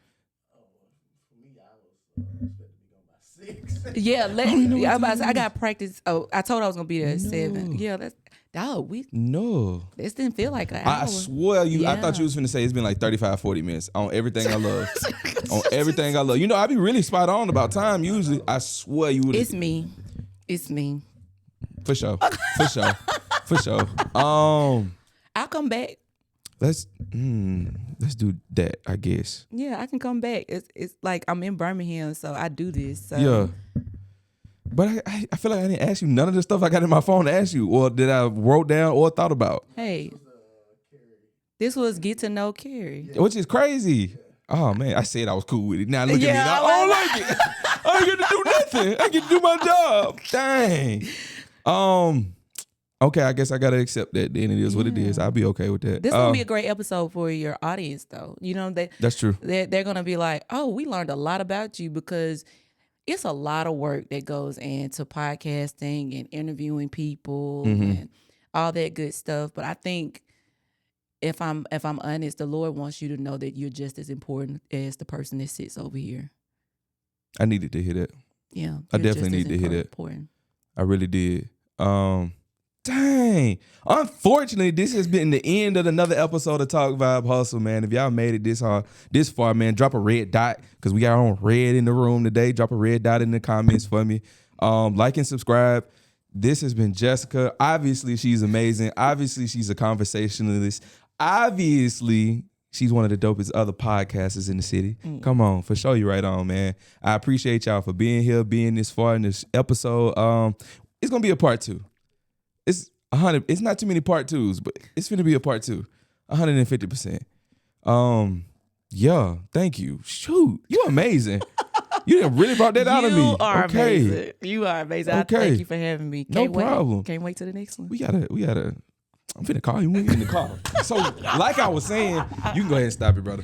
Yeah, I got practice. Oh, I told I was gonna be there at 7. Yeah, this didn't feel like an hour. I swear I thought you was finna say it's been like 35, 40 minutes on everything I love. On everything I love. You know, I be really spot on about time usually. I swear you would. It's me. For sure. For sure. I'll come back. Let's do that, I guess. Yeah, I can come back. It's like I'm in Birmingham, so I do this. So. Yeah. But I feel like I didn't ask you none of the stuff I got in my phone to ask you, or that I wrote down or thought about. Hey, this was get to know Carrie. Which is crazy. Oh, man. I said I was cool with it. Now look at me. Now, I don't like it. I ain't get to do nothing. I get to do my job. Dang. Okay, I guess I gotta accept that. Then it is what it is. I'll be okay with that. This will be a great episode for your audience, though. You know that's true. They're gonna be like, "Oh, we learned a lot about you," because it's a lot of work that goes into podcasting and interviewing people and all that good stuff. But I think if I'm honest, the Lord wants you to know that you're just as important as the person that sits over here. I needed to hear that. Yeah, I definitely needed to hear that. Important. I really did. Dang. Unfortunately, this has been the end of another episode of Talk Vibe Hustle, man. If y'all made it this far, man, drop a red dot because we got on red in the room today. Drop a red dot in the comments for me. Like and subscribe. This has been Jessica. Obviously, she's amazing. Obviously, she's a conversationalist. Obviously, she's one of the dopest other podcasters in the city. Come on, for sure, you right on, man. I appreciate y'all for being here, being this far in this episode. It's gonna be a part 2. It's 100. It's not too many part 2s, but it's gonna be a part 2. 150%. Yeah, thank you. Shoot, you amazing. You done really brought that out of me. You are amazing. You are amazing. Okay. I thank you for having me. Can't No problem. Wait. Can't wait till the next one. We gotta. I'm finna call you when we get in the car. So, like I was saying, you can go ahead and stop it, brother.